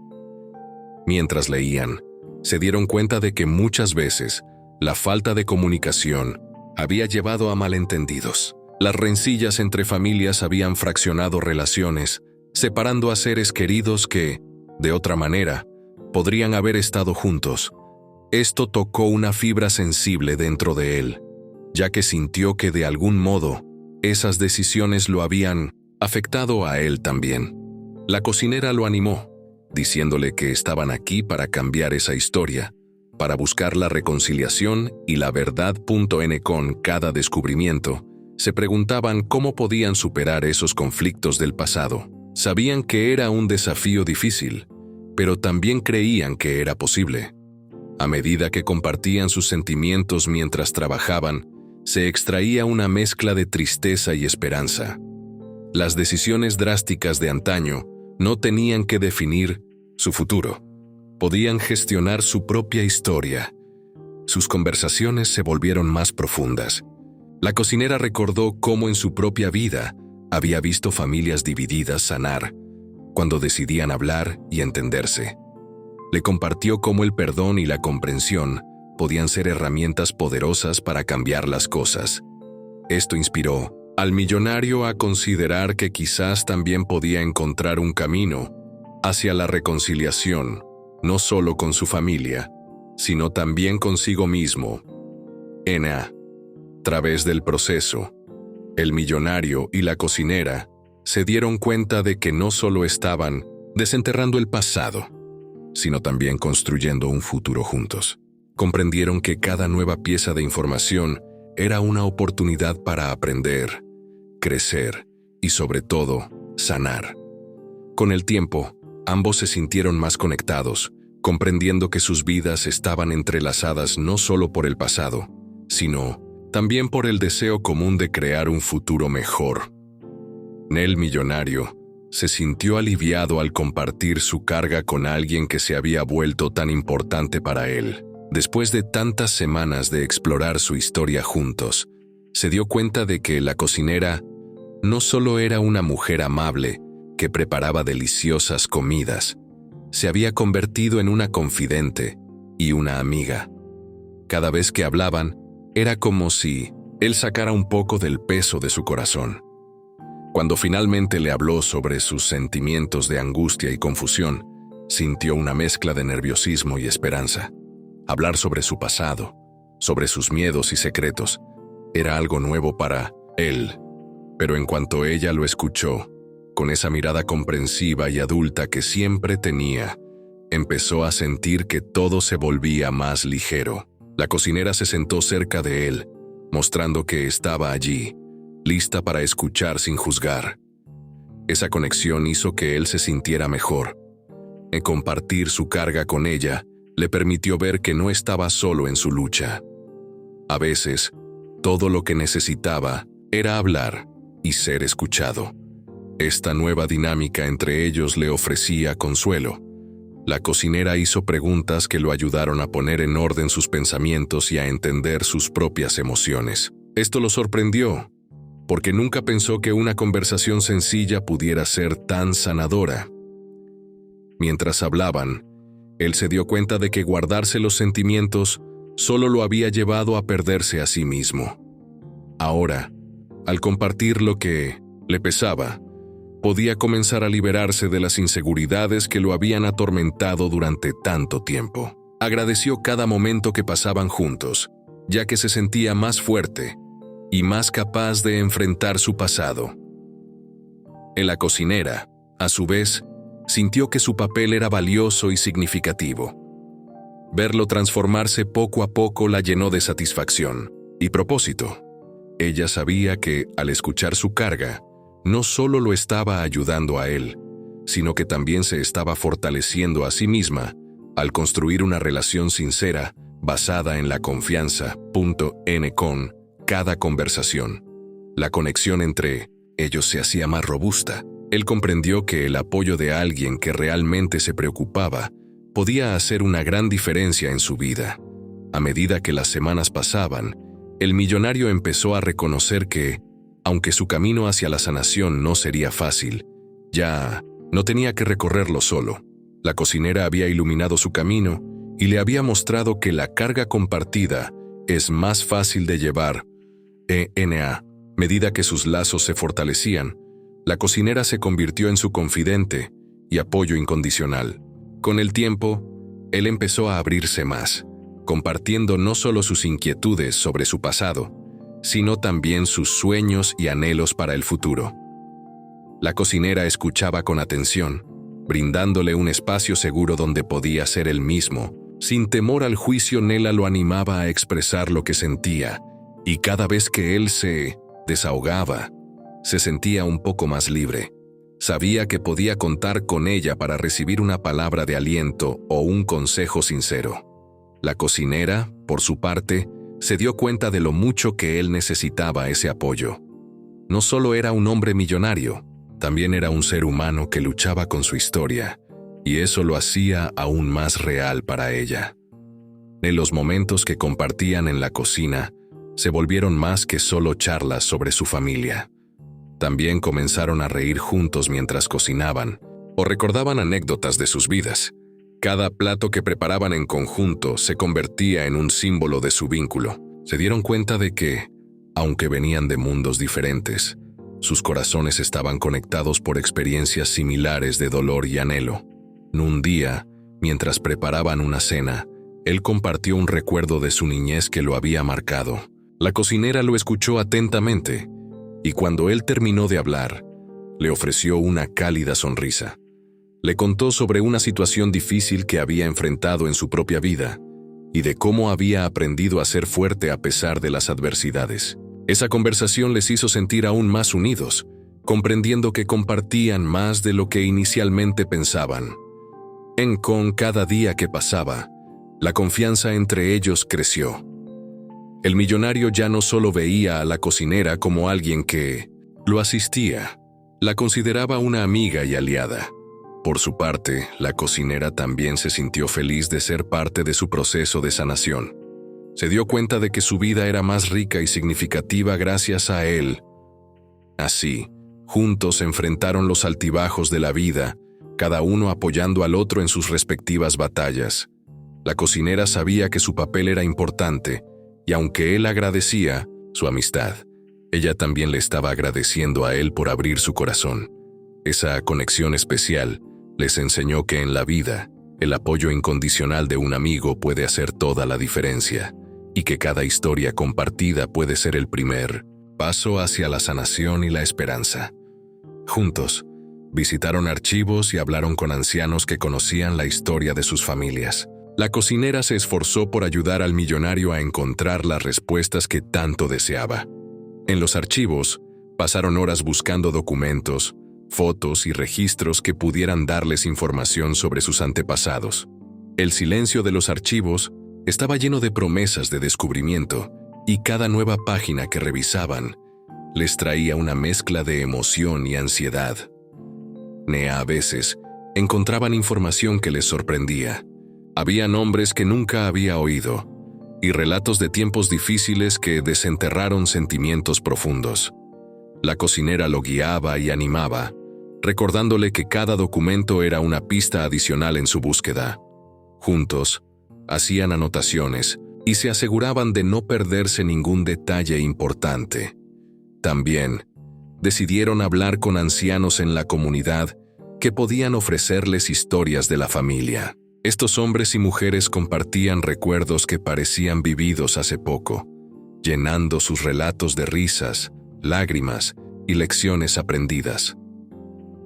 Mientras leían, se dieron cuenta de que muchas veces la falta de comunicación había llevado a malentendidos. Las rencillas entre familias habían fraccionado relaciones, separando a seres queridos que, de otra manera, podrían haber estado juntos. Esto tocó una fibra sensible dentro de él, ya que sintió que de algún modo esas decisiones lo habían afectado a él también. La cocinera lo animó, diciéndole que estaban aquí para cambiar esa historia, para buscar la reconciliación y la verdad. Con cada descubrimiento, se preguntaban cómo podían superar esos conflictos del pasado. Sabían que era un desafío difícil, pero también creían que era posible. A medida que compartían sus sentimientos mientras trabajaban, se extraía una mezcla de tristeza y esperanza. Las decisiones drásticas de antaño no tenían que definir su futuro. Podían gestionar su propia historia. Sus conversaciones se volvieron más profundas. La cocinera recordó cómo en su propia vida había visto familias divididas sanar cuando decidían hablar y entenderse. Le compartió cómo el perdón y la comprensión podían ser herramientas poderosas para cambiar las cosas. Esto inspiró al millonario a considerar que quizás también podía encontrar un camino hacia la reconciliación, no solo con su familia, sino también consigo mismo. A través del proceso, el millonario y la cocinera se dieron cuenta de que no solo estaban desenterrando el pasado, sino también construyendo un futuro juntos. Comprendieron que cada nueva pieza de información era una oportunidad para aprender, crecer y, sobre todo, sanar. Con el tiempo, ambos se sintieron más conectados, comprendiendo que sus vidas estaban entrelazadas no solo por el pasado, sino también por el deseo común de crear un futuro mejor. El millonario se sintió aliviado al compartir su carga con alguien que se había vuelto tan importante para él. Después de tantas semanas de explorar su historia juntos, se dio cuenta de que la cocinera no solo era una mujer amable que preparaba deliciosas comidas, se había convertido en una confidente y una amiga. Cada vez que hablaban, era como si él sacara un poco del peso de su corazón. Cuando finalmente le habló sobre sus sentimientos de angustia y confusión, sintió una mezcla de nerviosismo y esperanza. Hablar sobre su pasado, sobre sus miedos y secretos, era algo nuevo para él. Pero en cuanto ella lo escuchó, con esa mirada comprensiva y adulta que siempre tenía, empezó a sentir que todo se volvía más ligero. La cocinera se sentó cerca de él, mostrando que estaba allí, lista para escuchar sin juzgar. Esa conexión hizo que él se sintiera mejor. En compartir su carga con ella, le permitió ver que no estaba solo en su lucha. A veces, todo lo que necesitaba era hablar y ser escuchado. Esta nueva dinámica entre ellos le ofrecía consuelo, La cocinera hizo preguntas que lo ayudaron a poner en orden sus pensamientos y a entender sus propias emociones. Esto lo sorprendió, porque nunca pensó que una conversación sencilla pudiera ser tan sanadora. Mientras hablaban, él se dio cuenta de que guardarse los sentimientos solo lo había llevado a perderse a sí mismo. Ahora, al compartir lo que le pesaba, podía comenzar a liberarse de las inseguridades que lo habían atormentado durante tanto tiempo. Agradeció cada momento que pasaban juntos, ya que se sentía más fuerte y más capaz de enfrentar su pasado. En la cocinera, a su vez, sintió que su papel era valioso y significativo. Verlo transformarse poco a poco la llenó de satisfacción y propósito. Ella sabía que, al escuchar su carga, no solo lo estaba ayudando a él, sino que también se estaba fortaleciendo a sí misma al construir una relación sincera basada en la confianza. Con cada conversación, la conexión entre ellos se hacía más robusta. Él comprendió que el apoyo de alguien que realmente se preocupaba podía hacer una gran diferencia en su vida. A medida que las semanas pasaban, el millonario empezó a reconocer que, aunque su camino hacia la sanación no sería fácil, ya no tenía que recorrerlo solo. La cocinera había iluminado su camino y le había mostrado que la carga compartida es más fácil de llevar. A medida que sus lazos se fortalecían, la cocinera se convirtió en su confidente y apoyo incondicional. Con el tiempo, él empezó a abrirse más, compartiendo no solo sus inquietudes sobre su pasado, sino también sus sueños y anhelos para el futuro. La cocinera escuchaba con atención, brindándole un espacio seguro donde podía ser él mismo. Sin temor al juicio, Nela lo animaba a expresar lo que sentía, y cada vez que él se desahogaba, se sentía un poco más libre. Sabía que podía contar con ella para recibir una palabra de aliento o un consejo sincero. La cocinera, por su parte, se dio cuenta de lo mucho que él necesitaba ese apoyo. No solo era un hombre millonario, también era un ser humano que luchaba con su historia, y eso lo hacía aún más real para ella. En los momentos que compartían en la cocina, se volvieron más que solo charlas sobre su familia. También comenzaron a reír juntos mientras cocinaban, o recordaban anécdotas de sus vidas. Cada plato que preparaban en conjunto se convertía en un símbolo de su vínculo. Se dieron cuenta de que, aunque venían de mundos diferentes, sus corazones estaban conectados por experiencias similares de dolor y anhelo. Un día, mientras preparaban una cena, él compartió un recuerdo de su niñez que lo había marcado. La cocinera lo escuchó atentamente, y cuando él terminó de hablar, le ofreció una cálida sonrisa. Le contó sobre una situación difícil que había enfrentado en su propia vida y de cómo había aprendido a ser fuerte a pesar de las adversidades. Esa conversación les hizo sentir aún más unidos, comprendiendo que compartían más de lo que inicialmente pensaban. Con cada día que pasaba, la confianza entre ellos creció. El millonario ya no solo veía a la cocinera como alguien que lo asistía, la consideraba una amiga y aliada. Por su parte, la cocinera también se sintió feliz de ser parte de su proceso de sanación. Se dio cuenta de que su vida era más rica y significativa gracias a él. Así, juntos enfrentaron los altibajos de la vida, cada uno apoyando al otro en sus respectivas batallas. La cocinera sabía que su papel era importante, y aunque él agradecía su amistad, ella también le estaba agradeciendo a él por abrir su corazón. Esa conexión especial les enseñó que en la vida, el apoyo incondicional de un amigo puede hacer toda la diferencia, y que cada historia compartida puede ser el primer paso hacia la sanación y la esperanza. Juntos, visitaron archivos y hablaron con ancianos que conocían la historia de sus familias. La cocinera se esforzó por ayudar al millonario a encontrar las respuestas que tanto deseaba. En los archivos, pasaron horas buscando documentos, fotos y registros que pudieran darles información sobre sus antepasados. El silencio de los archivos estaba lleno de promesas de descubrimiento, y cada nueva página que revisaban les traía una mezcla de emoción y ansiedad. A veces encontraban información que les sorprendía. Había nombres que nunca había oído y relatos de tiempos difíciles que desenterraron sentimientos profundos. La cocinera lo guiaba y animaba, recordándole que cada documento era una pista adicional en su búsqueda. Juntos, hacían anotaciones y se aseguraban de no perderse ningún detalle importante. También, decidieron hablar con ancianos en la comunidad que podían ofrecerles historias de la familia. Estos hombres y mujeres compartían recuerdos que parecían vividos hace poco, llenando sus relatos de risas, lágrimas y lecciones aprendidas.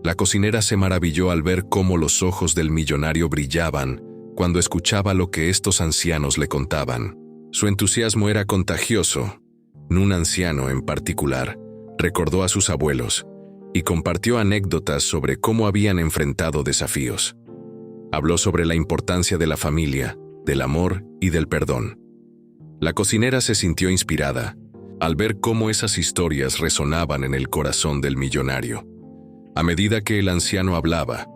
La cocinera se maravilló al ver cómo los ojos del millonario brillaban cuando escuchaba lo que estos ancianos le contaban. Su entusiasmo era contagioso. Un anciano en particular recordó a sus abuelos y compartió anécdotas sobre cómo habían enfrentado desafíos. Habló sobre la importancia de la familia, del amor y del perdón. La cocinera se sintió inspirada al ver cómo esas historias resonaban en el corazón del millonario. A medida que el anciano hablaba,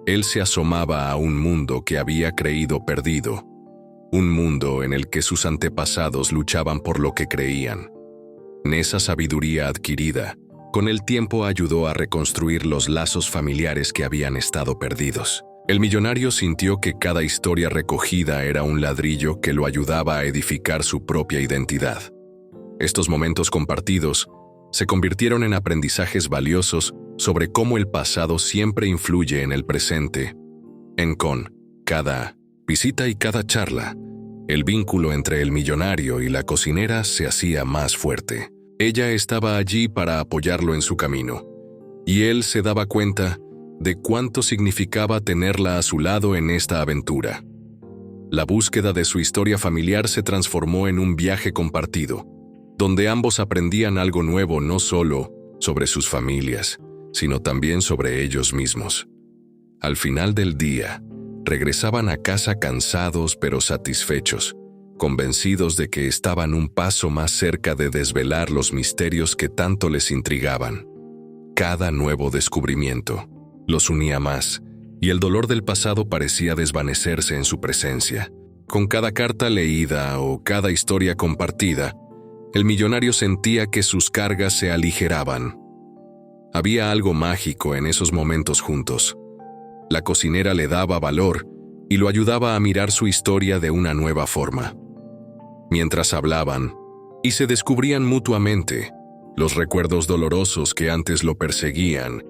él se asomaba a un mundo que había creído perdido, un mundo en el que sus antepasados luchaban por lo que creían. En esa sabiduría adquirida, con el tiempo ayudó a reconstruir los lazos familiares que habían estado perdidos. El millonario sintió que cada historia recogida era un ladrillo que lo ayudaba a edificar su propia identidad. Estos momentos compartidos se convirtieron en aprendizajes valiosos sobre cómo el pasado siempre influye en el presente. Con cada visita y cada charla, el vínculo entre el millonario y la cocinera se hacía más fuerte. Ella estaba allí para apoyarlo en su camino, y él se daba cuenta de cuánto significaba tenerla a su lado en esta aventura. La búsqueda de su historia familiar se transformó en un viaje compartido, donde ambos aprendían algo nuevo no solo sobre sus familias, sino también sobre ellos mismos. Al final del día, regresaban a casa cansados pero satisfechos, convencidos de que estaban un paso más cerca de desvelar los misterios que tanto les intrigaban. Cada nuevo descubrimiento los unía más, y el dolor del pasado parecía desvanecerse en su presencia. Con cada carta leída o cada historia compartida, el millonario sentía que sus cargas se aligeraban. Había algo mágico en esos momentos juntos. La cocinera le daba valor y lo ayudaba a mirar su historia de una nueva forma. Mientras hablaban y se descubrían mutuamente, los recuerdos dolorosos que antes lo perseguían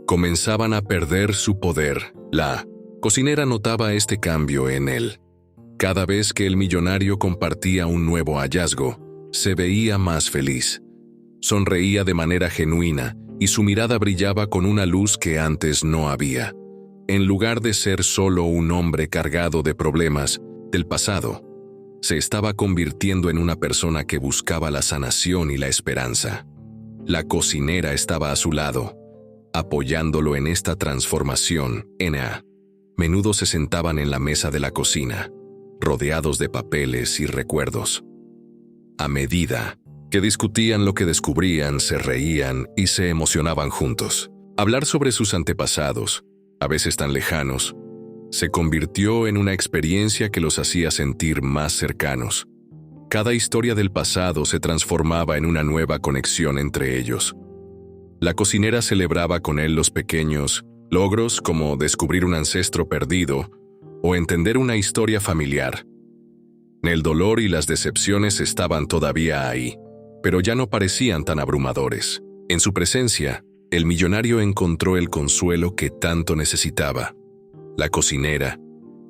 comenzaban a perder su poder. La cocinera notaba este cambio en él. Cada vez que el millonario compartía un nuevo hallazgo, se veía más feliz. Sonreía de manera genuina y su mirada brillaba con una luz que antes no había. En lugar de ser solo un hombre cargado de problemas del pasado, se estaba convirtiendo en una persona que buscaba la sanación y la esperanza. La cocinera estaba a su lado, apoyándolo en esta transformación. A menudo se sentaban en la mesa de la cocina, rodeados de papeles y recuerdos. A medida que discutían lo que descubrían, se reían y se emocionaban juntos. Hablar sobre sus antepasados, a veces tan lejanos, se convirtió en una experiencia que los hacía sentir más cercanos. Cada historia del pasado se transformaba en una nueva conexión entre ellos. La cocinera celebraba con él los pequeños logros como descubrir un ancestro perdido o entender una historia familiar. El dolor y las decepciones estaban todavía ahí, pero ya no parecían tan abrumadores. En su presencia, el millonario encontró el consuelo que tanto necesitaba. La cocinera,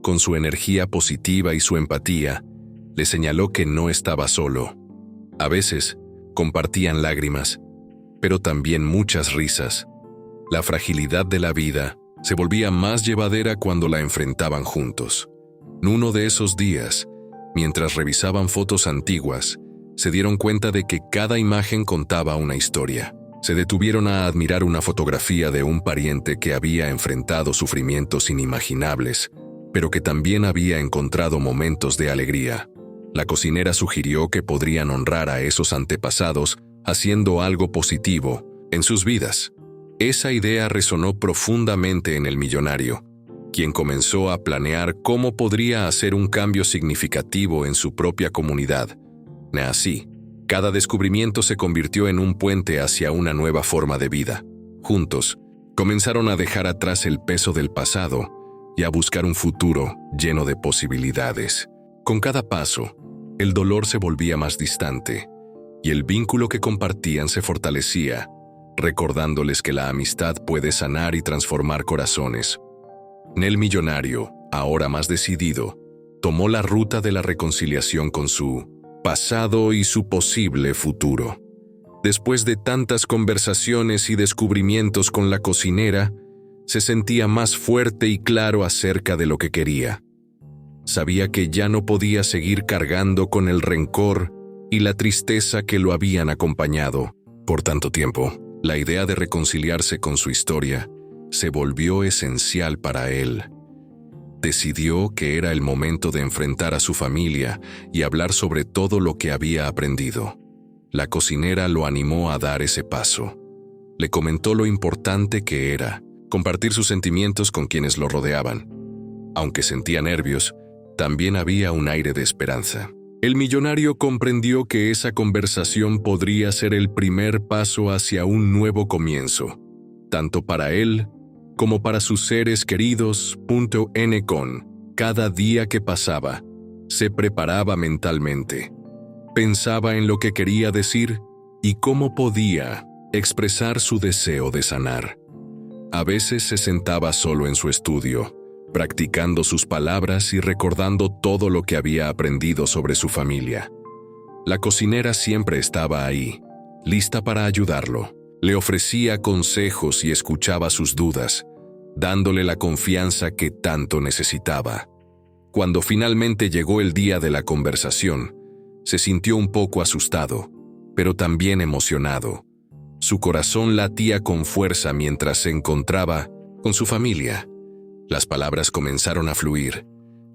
con su energía positiva y su empatía, le señaló que no estaba solo. A veces, compartían lágrimas, pero también muchas risas. La fragilidad de la vida se volvía más llevadera cuando la enfrentaban juntos. En uno de esos días, mientras revisaban fotos antiguas, se dieron cuenta de que cada imagen contaba una historia. Se detuvieron a admirar una fotografía de un pariente que había enfrentado sufrimientos inimaginables, pero que también había encontrado momentos de alegría. La cocinera sugirió que podrían honrar a esos antepasados haciendo algo positivo en sus vidas. Esa idea resonó profundamente en el millonario, quien comenzó a planear cómo podría hacer un cambio significativo en su propia comunidad. Así, cada descubrimiento se convirtió en un puente hacia una nueva forma de vida. Juntos, comenzaron a dejar atrás el peso del pasado y a buscar un futuro lleno de posibilidades. Con cada paso, el dolor se volvía más distante y el vínculo que compartían se fortalecía, recordándoles que la amistad puede sanar y transformar corazones. El millonario, ahora más decidido, tomó la ruta de la reconciliación con su pasado y su posible futuro. Después de tantas conversaciones y descubrimientos con la cocinera, se sentía más fuerte y claro acerca de lo que quería. Sabía que ya no podía seguir cargando con el rencor y la tristeza que lo habían acompañado por tanto tiempo. La idea de reconciliarse con su historia se volvió esencial para él. Decidió que era el momento de enfrentar a su familia y hablar sobre todo lo que había aprendido. La cocinera lo animó a dar ese paso. Le comentó lo importante que era compartir sus sentimientos con quienes lo rodeaban. Aunque sentía nervios, también había un aire de esperanza. El millonario comprendió que esa conversación podría ser el primer paso hacia un nuevo comienzo, tanto para él como para sus seres queridos. Con cada día que pasaba, se preparaba mentalmente. Pensaba en lo que quería decir y cómo podía expresar su deseo de sanar. A veces se sentaba solo en su estudio, practicando sus palabras y recordando todo lo que había aprendido sobre su familia. La cocinera siempre estaba ahí, lista para ayudarlo. Le ofrecía consejos y escuchaba sus dudas, dándole la confianza que tanto necesitaba. Cuando finalmente llegó el día de la conversación, se sintió un poco asustado, pero también emocionado. Su corazón latía con fuerza mientras se encontraba con su familia. Las palabras comenzaron a fluir.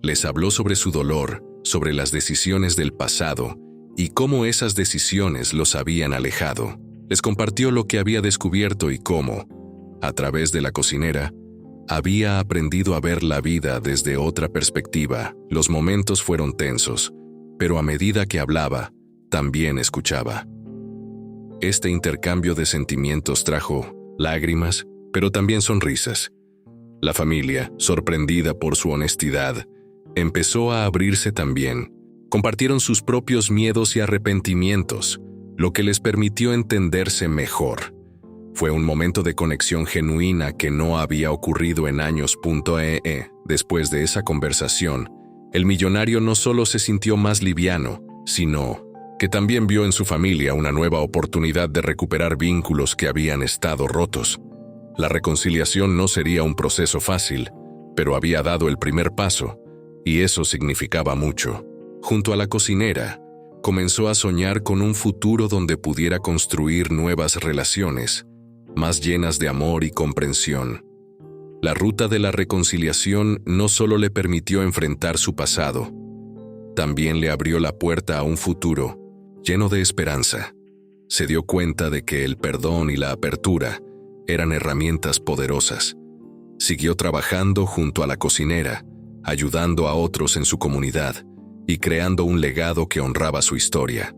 Les habló sobre su dolor, sobre las decisiones del pasado y cómo esas decisiones los habían alejado. Les compartió lo que había descubierto y cómo, a través de la cocinera, había aprendido a ver la vida desde otra perspectiva. Los momentos fueron tensos, pero a medida que hablaba, también escuchaba. Este intercambio de sentimientos trajo lágrimas, pero también sonrisas. La familia, sorprendida por su honestidad, empezó a abrirse también. Compartieron sus propios miedos y arrepentimientos, lo que les permitió entenderse mejor. Fue un momento de conexión genuina que no había ocurrido en años. Después de esa conversación, el millonario no solo se sintió más liviano, sino que también vio en su familia una nueva oportunidad de recuperar vínculos que habían estado rotos. La reconciliación no sería un proceso fácil, pero había dado el primer paso, y eso significaba mucho. Junto a la cocinera, comenzó a soñar con un futuro donde pudiera construir nuevas relaciones, más llenas de amor y comprensión. La ruta de la reconciliación no solo le permitió enfrentar su pasado, también le abrió la puerta a un futuro lleno de esperanza. Se dio cuenta de que el perdón y la apertura eran herramientas poderosas. Siguió trabajando junto a la cocinera, ayudando a otros en su comunidad y creando un legado que honraba su historia.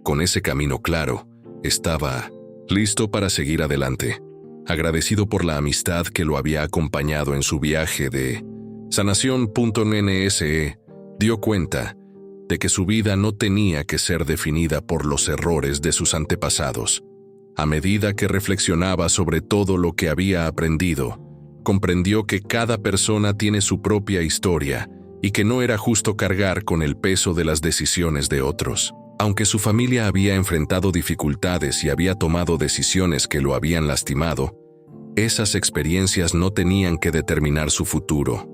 Con ese camino claro, estaba listo para seguir adelante, agradecido por la amistad que lo había acompañado en su viaje de sanación. NSE dio cuenta de que su vida no tenía que ser definida por los errores de sus antepasados. A medida que reflexionaba sobre todo lo que había aprendido, comprendió que cada persona tiene su propia historia y que no era justo cargar con el peso de las decisiones de otros. Aunque su familia había enfrentado dificultades y había tomado decisiones que lo habían lastimado, esas experiencias no tenían que determinar su futuro.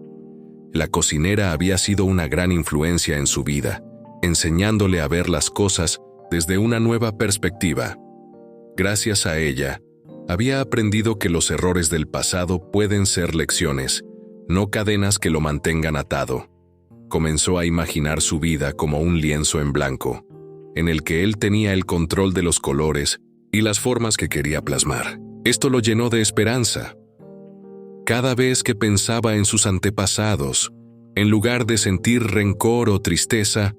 La cocinera había sido una gran influencia en su vida, enseñándole a ver las cosas desde una nueva perspectiva. Gracias a ella, había aprendido que los errores del pasado pueden ser lecciones, no cadenas que lo mantengan atado. Comenzó a imaginar su vida como un lienzo en blanco, en el que él tenía el control de los colores y las formas que quería plasmar. Esto lo llenó de esperanza. Cada vez que pensaba en sus antepasados, en lugar de sentir rencor o tristeza,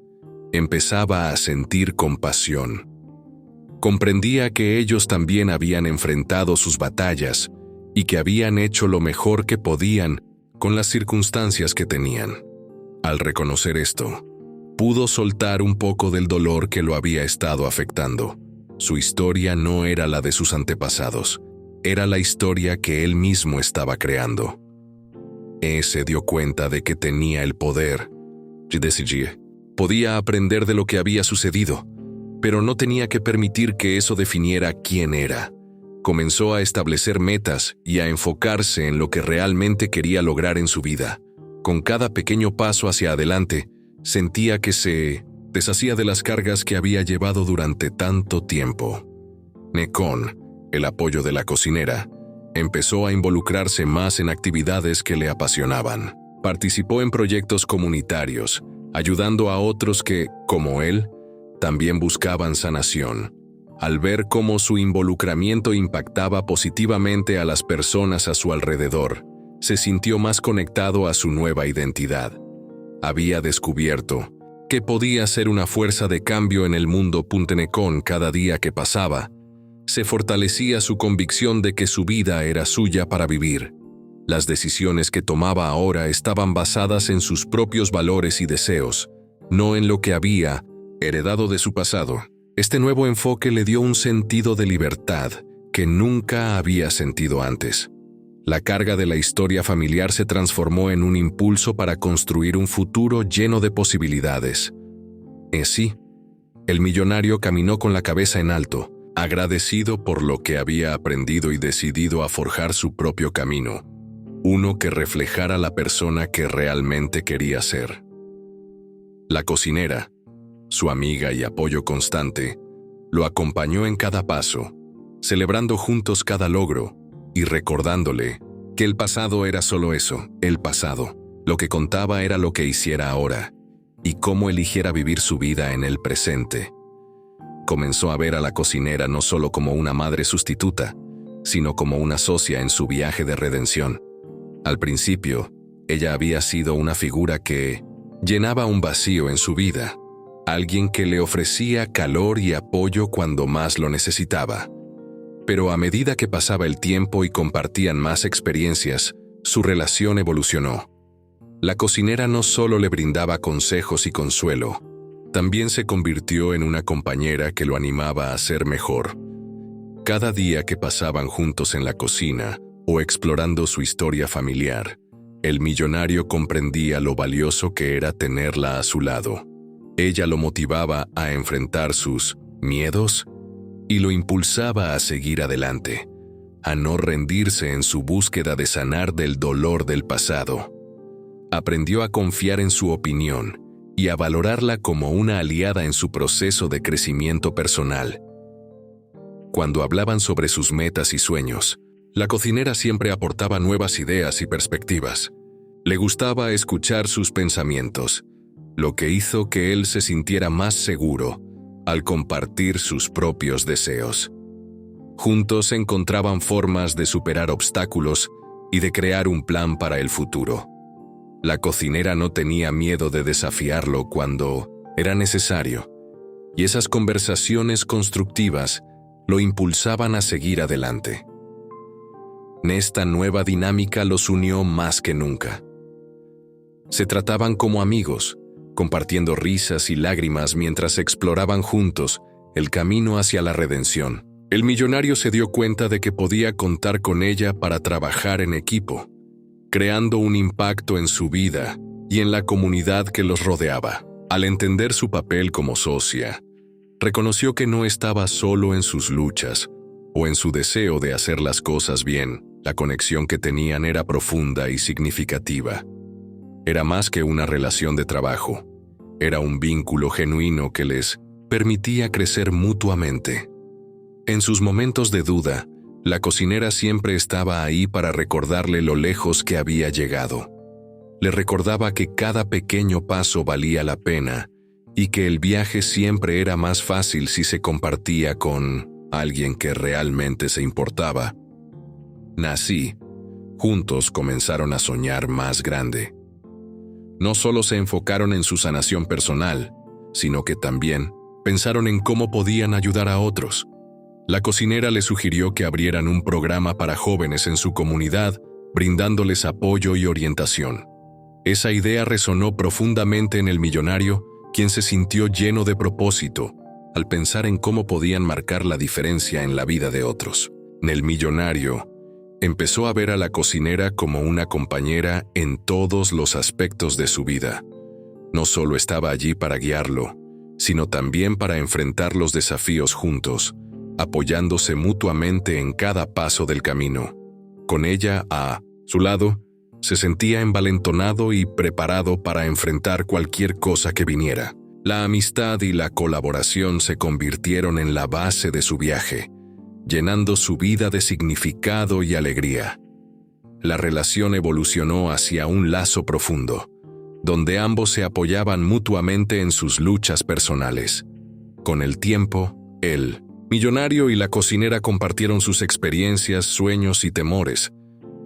empezaba a sentir compasión. Comprendía que ellos también habían enfrentado sus batallas y que habían hecho lo mejor que podían con las circunstancias que tenían. Al reconocer esto, pudo soltar un poco del dolor que lo había estado afectando. Su historia no era la de sus antepasados, era la historia que él mismo estaba creando. Se dio cuenta de que tenía el poder de decidir. Podía aprender de lo que había sucedido, pero no tenía que permitir que eso definiera quién era. Comenzó a establecer metas y a enfocarse en lo que realmente quería lograr en su vida. Con cada pequeño paso hacia adelante, sentía que se deshacía de las cargas que había llevado durante tanto tiempo. Nekon, el apoyo de la cocinera, empezó a involucrarse más en actividades que le apasionaban. Participó en proyectos comunitarios, ayudando a otros que, como él, también buscaban sanación. Al ver cómo su involucramiento impactaba positivamente a las personas a su alrededor, se sintió más conectado a su nueva identidad. Había descubierto que podía ser una fuerza de cambio en el mundo. Nekon, cada día que pasaba, se fortalecía su convicción de que su vida era suya para vivir. Las decisiones que tomaba ahora estaban basadas en sus propios valores y deseos, no en lo que había heredado de su pasado. Este nuevo enfoque le dio un sentido de libertad que nunca había sentido antes. La carga de la historia familiar se transformó en un impulso para construir un futuro lleno de posibilidades. Sí, el millonario caminó con la cabeza en alto, agradecido por lo que había aprendido y decidido a forjar su propio camino, uno que reflejara la persona que realmente quería ser. La cocinera, su amiga y apoyo constante, lo acompañó en cada paso, celebrando juntos cada logro y recordándole que el pasado era solo eso, el pasado. Lo que contaba era lo que hiciera ahora y cómo eligiera vivir su vida en el presente. Comenzó a ver a la cocinera no solo como una madre sustituta, sino como una socia en su viaje de redención. Al principio, ella había sido una figura que llenaba un vacío en su vida, alguien que le ofrecía calor y apoyo cuando más lo necesitaba. Pero a medida que pasaba el tiempo y compartían más experiencias, su relación evolucionó. La cocinera no solo le brindaba consejos y consuelo, también se convirtió en una compañera que lo animaba a ser mejor. Cada día que pasaban juntos en la cocina o explorando su historia familiar, el millonario comprendía lo valioso que era tenerla a su lado. Ella lo motivaba a enfrentar sus miedos y lo impulsaba a seguir adelante, a no rendirse en su búsqueda de sanar del dolor del pasado. Aprendió a confiar en su opinión y a valorarla como una aliada en su proceso de crecimiento personal. Cuando hablaban sobre sus metas y sueños, la cocinera siempre aportaba nuevas ideas y perspectivas. Le gustaba escuchar sus pensamientos, lo que hizo que él se sintiera más seguro al compartir sus propios deseos. Juntos encontraban formas de superar obstáculos y de crear un plan para el futuro. La cocinera no tenía miedo de desafiarlo cuando era necesario, y esas conversaciones constructivas lo impulsaban a seguir adelante. Esta nueva dinámica los unió más que nunca. Se trataban como amigos, compartiendo risas y lágrimas mientras exploraban juntos el camino hacia la redención. El millonario se dio cuenta de que podía contar con ella para trabajar en equipo, creando un impacto en su vida y en la comunidad que los rodeaba. Al entender su papel como socia, reconoció que no estaba solo en sus luchas o en su deseo de hacer las cosas bien. La conexión que tenían era profunda y significativa. Era más que una relación de trabajo. Era un vínculo genuino que les permitía crecer mutuamente. En sus momentos de duda, la cocinera siempre estaba ahí para recordarle lo lejos que había llegado. Le recordaba que cada pequeño paso valía la pena y que el viaje siempre era más fácil si se compartía con alguien que realmente se importaba. Así, Juntos comenzaron a soñar más grande. No solo se enfocaron en su sanación personal, sino que también pensaron en cómo podían ayudar a otros. La cocinera le sugirió que abrieran un programa para jóvenes en su comunidad, brindándoles apoyo y orientación. Esa idea resonó profundamente en el millonario, quien se sintió lleno de propósito al pensar en cómo podían marcar la diferencia en la vida de otros. El millonario empezó a ver a la cocinera como una compañera en todos los aspectos de su vida. No solo estaba allí para guiarlo, sino también para enfrentar los desafíos juntos, apoyándose mutuamente en cada paso del camino. Con ella a su lado, se sentía envalentonado y preparado para enfrentar cualquier cosa que viniera. La amistad y la colaboración se convirtieron en la base de su viaje, llenando su vida de significado y alegría. La relación evolucionó hacia un lazo profundo, donde ambos se apoyaban mutuamente en sus luchas personales. Con el tiempo, el millonario y la cocinera compartieron sus experiencias, sueños y temores,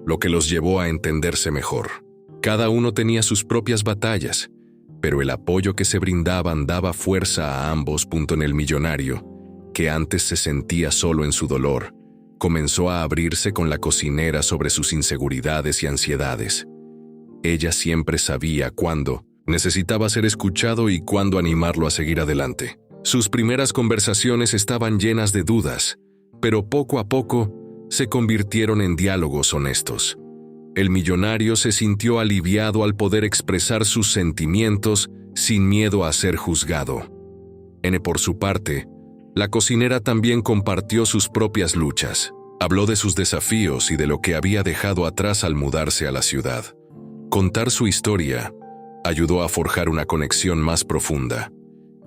lo que los llevó a entenderse mejor. Cada uno tenía sus propias batallas, pero el apoyo que se brindaban daba fuerza a ambos. En el millonario, que antes se sentía solo en su dolor, comenzó a abrirse con la cocinera sobre sus inseguridades y ansiedades. Ella siempre sabía cuándo necesitaba ser escuchado y cuándo animarlo a seguir adelante. Sus primeras conversaciones estaban llenas de dudas, pero poco a poco se convirtieron en diálogos honestos. El millonario se sintió aliviado al poder expresar sus sentimientos sin miedo a ser juzgado. Por su parte, la cocinera también compartió sus propias luchas. Habló de sus desafíos y de lo que había dejado atrás al mudarse a la ciudad. Contar su historia ayudó a forjar una conexión más profunda.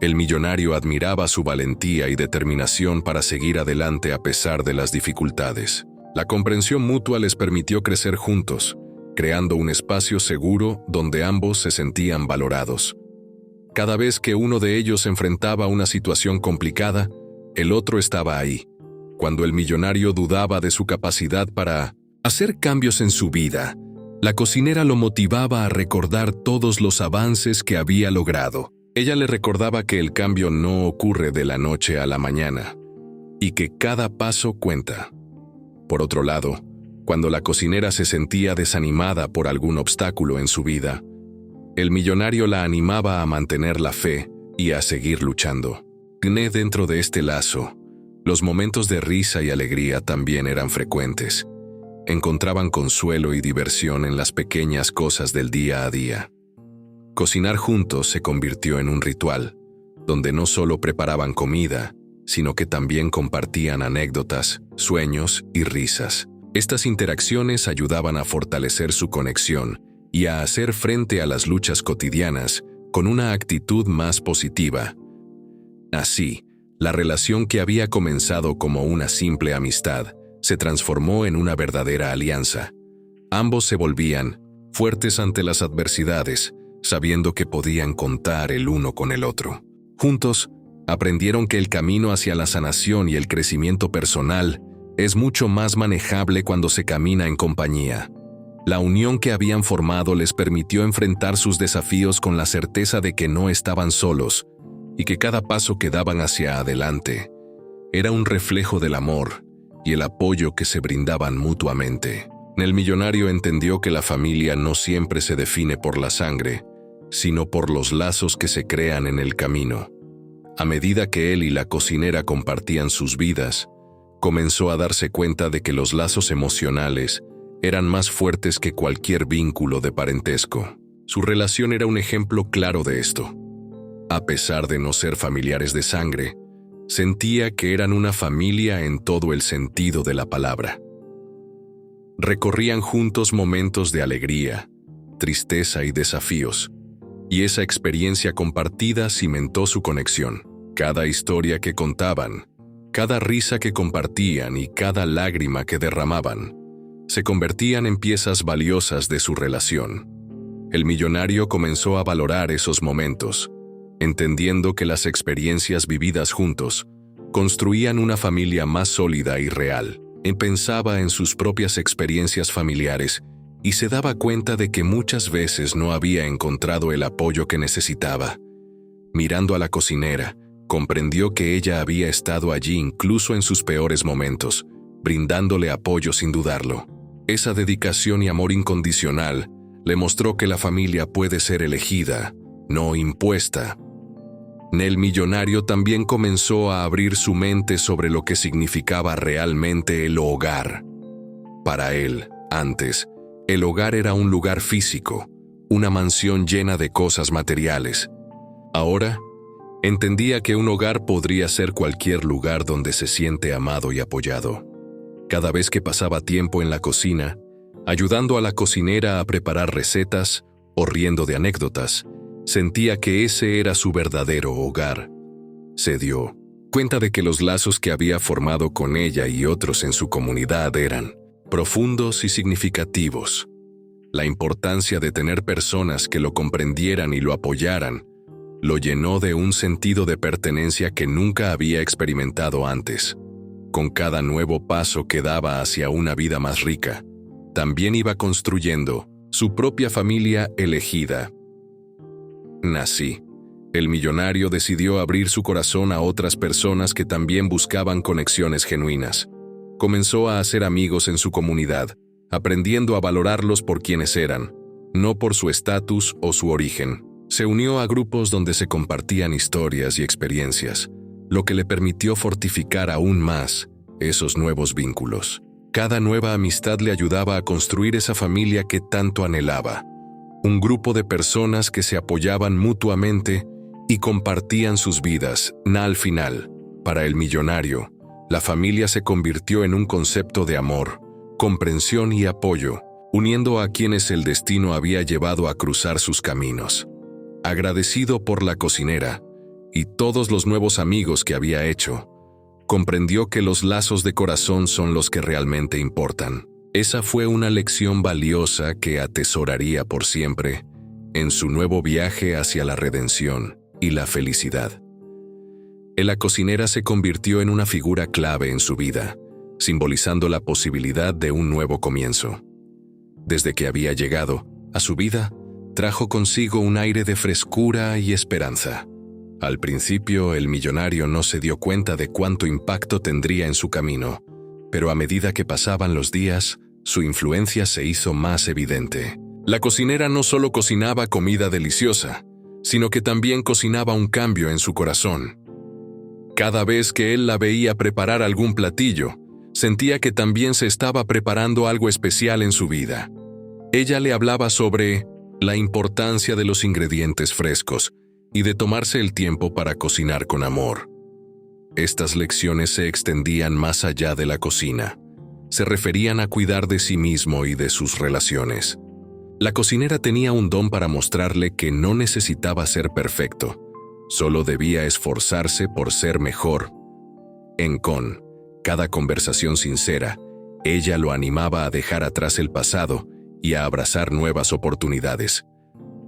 El millonario admiraba su valentía y determinación para seguir adelante a pesar de las dificultades. La comprensión mutua les permitió crecer juntos, creando un espacio seguro donde ambos se sentían valorados. Cada vez que uno de ellos enfrentaba una situación complicada, el otro estaba ahí. Cuando el millonario dudaba de su capacidad para hacer cambios en su vida, la cocinera lo motivaba a recordar todos los avances que había logrado. Ella le recordaba que el cambio no ocurre de la noche a la mañana y que cada paso cuenta. Por otro lado, cuando la cocinera se sentía desanimada por algún obstáculo en su vida, el millonario la animaba a mantener la fe y a seguir luchando. Dentro de este lazo, los momentos de risa y alegría también eran frecuentes. Encontraban consuelo y diversión en las pequeñas cosas del día a día. Cocinar juntos se convirtió en un ritual, donde no solo preparaban comida, sino que también compartían anécdotas, sueños y risas. Estas interacciones ayudaban a fortalecer su conexión y a hacer frente a las luchas cotidianas con una actitud más positiva. Así, la relación que había comenzado como una simple amistad se transformó en una verdadera alianza. Ambos se volvían fuertes ante las adversidades, sabiendo que podían contar el uno con el otro. Juntos, aprendieron que el camino hacia la sanación y el crecimiento personal es mucho más manejable cuando se camina en compañía. La unión que habían formado les permitió enfrentar sus desafíos con la certeza de que no estaban solos y que cada paso que daban hacia adelante era un reflejo del amor y el apoyo que se brindaban mutuamente. El millonario entendió que la familia no siempre se define por la sangre, sino por los lazos que se crean en el camino. A medida que él y la cocinera compartían sus vidas, comenzó a darse cuenta de que los lazos emocionales eran más fuertes que cualquier vínculo de parentesco. Su relación era un ejemplo claro de esto. A pesar de no ser familiares de sangre, sentía que eran una familia en todo el sentido de la palabra. Recorrían juntos momentos de alegría, tristeza y desafíos, y esa experiencia compartida cimentó su conexión. Cada historia que contaban, cada risa que compartían y cada lágrima que derramaban, se convertían en piezas valiosas de su relación. El millonario comenzó a valorar esos momentos, entendiendo que las experiencias vividas juntos construían una familia más sólida y real. Pensaba en sus propias experiencias familiares y se daba cuenta de que muchas veces no había encontrado el apoyo que necesitaba. Mirando a la cocinera, comprendió que ella había estado allí incluso en sus peores momentos, brindándole apoyo sin dudarlo. Esa dedicación y amor incondicional le mostró que la familia puede ser elegida, no impuesta. El millonario también comenzó a abrir su mente sobre lo que significaba realmente el hogar. Para él, antes, el hogar era un lugar físico, una mansión llena de cosas materiales. Ahora, entendía que un hogar podría ser cualquier lugar donde se siente amado y apoyado. Cada vez que pasaba tiempo en la cocina, ayudando a la cocinera a preparar recetas o riendo de anécdotas, sentía que ese era su verdadero hogar. Se dio cuenta de que los lazos que había formado con ella y otros en su comunidad eran profundos y significativos. La importancia de tener personas que lo comprendieran y lo apoyaran lo llenó de un sentido de pertenencia que nunca había experimentado antes. Con cada nuevo paso que daba hacia una vida más rica, también iba construyendo su propia familia elegida. Así, el millonario decidió abrir su corazón a otras personas que también buscaban conexiones genuinas. Comenzó a hacer amigos en su comunidad, aprendiendo a valorarlos por quienes eran, no por su estatus o su origen. Se unió a grupos donde se compartían historias y experiencias, lo que le permitió fortificar aún más esos nuevos vínculos. Cada nueva amistad le ayudaba a construir esa familia que tanto anhelaba. Un grupo de personas que se apoyaban mutuamente y compartían sus vidas. Al final, para el millonario, la familia se convirtió en un concepto de amor, comprensión y apoyo, uniendo a quienes el destino había llevado a cruzar sus caminos. Agradecido por la cocinera y todos los nuevos amigos que había hecho, comprendió que los lazos de corazón son los que realmente importan. Esa fue una lección valiosa que atesoraría por siempre en su nuevo viaje hacia la redención y la felicidad. La cocinera se convirtió en una figura clave en su vida, simbolizando la posibilidad de un nuevo comienzo. Desde que había llegado a su vida, trajo consigo un aire de frescura y esperanza. Al principio, el millonario no se dio cuenta de cuánto impacto tendría en su camino, pero a medida que pasaban los días, su influencia se hizo más evidente. La cocinera no solo cocinaba comida deliciosa, sino que también cocinaba un cambio en su corazón. Cada vez que él la veía preparar algún platillo, sentía que también se estaba preparando algo especial en su vida. Ella le hablaba sobre la importancia de los ingredientes frescos y de tomarse el tiempo para cocinar con amor. Estas lecciones se extendían más allá de la cocina. Se referían a cuidar de sí mismo y de sus relaciones. La cocinera tenía un don para mostrarle que no necesitaba ser perfecto, solo debía esforzarse por ser mejor. Con cada conversación sincera, ella lo animaba a dejar atrás el pasado y a abrazar nuevas oportunidades.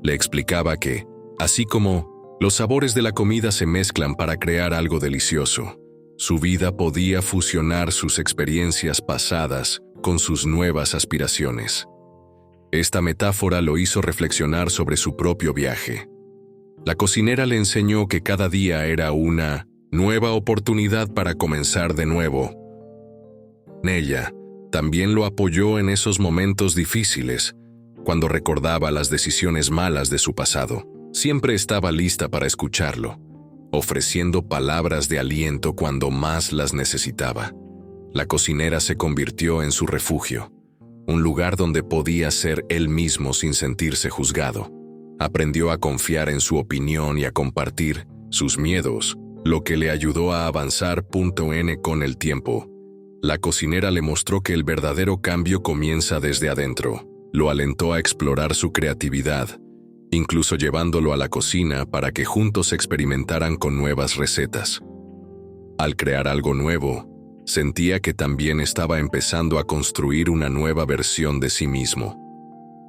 Le explicaba que, así como los sabores de la comida se mezclan para crear algo delicioso, su vida podía fusionar sus experiencias pasadas con sus nuevas aspiraciones. Esta metáfora lo hizo reflexionar sobre su propio viaje. La cocinera le enseñó que cada día era una nueva oportunidad para comenzar de nuevo. Ella también lo apoyó en esos momentos difíciles, cuando recordaba las decisiones malas de su pasado. Siempre estaba lista para escucharlo, ofreciendo palabras de aliento cuando más las necesitaba. La cocinera se convirtió en su refugio, un lugar donde podía ser él mismo sin sentirse juzgado. Aprendió a confiar en su opinión y a compartir sus miedos, lo que le ayudó a avanzar. Con el tiempo, la cocinera le mostró que el verdadero cambio comienza desde adentro. Lo alentó a explorar su creatividad, incluso llevándolo a la cocina para que juntos experimentaran con nuevas recetas. Al crear algo nuevo, sentía que también estaba empezando a construir una nueva versión de sí mismo.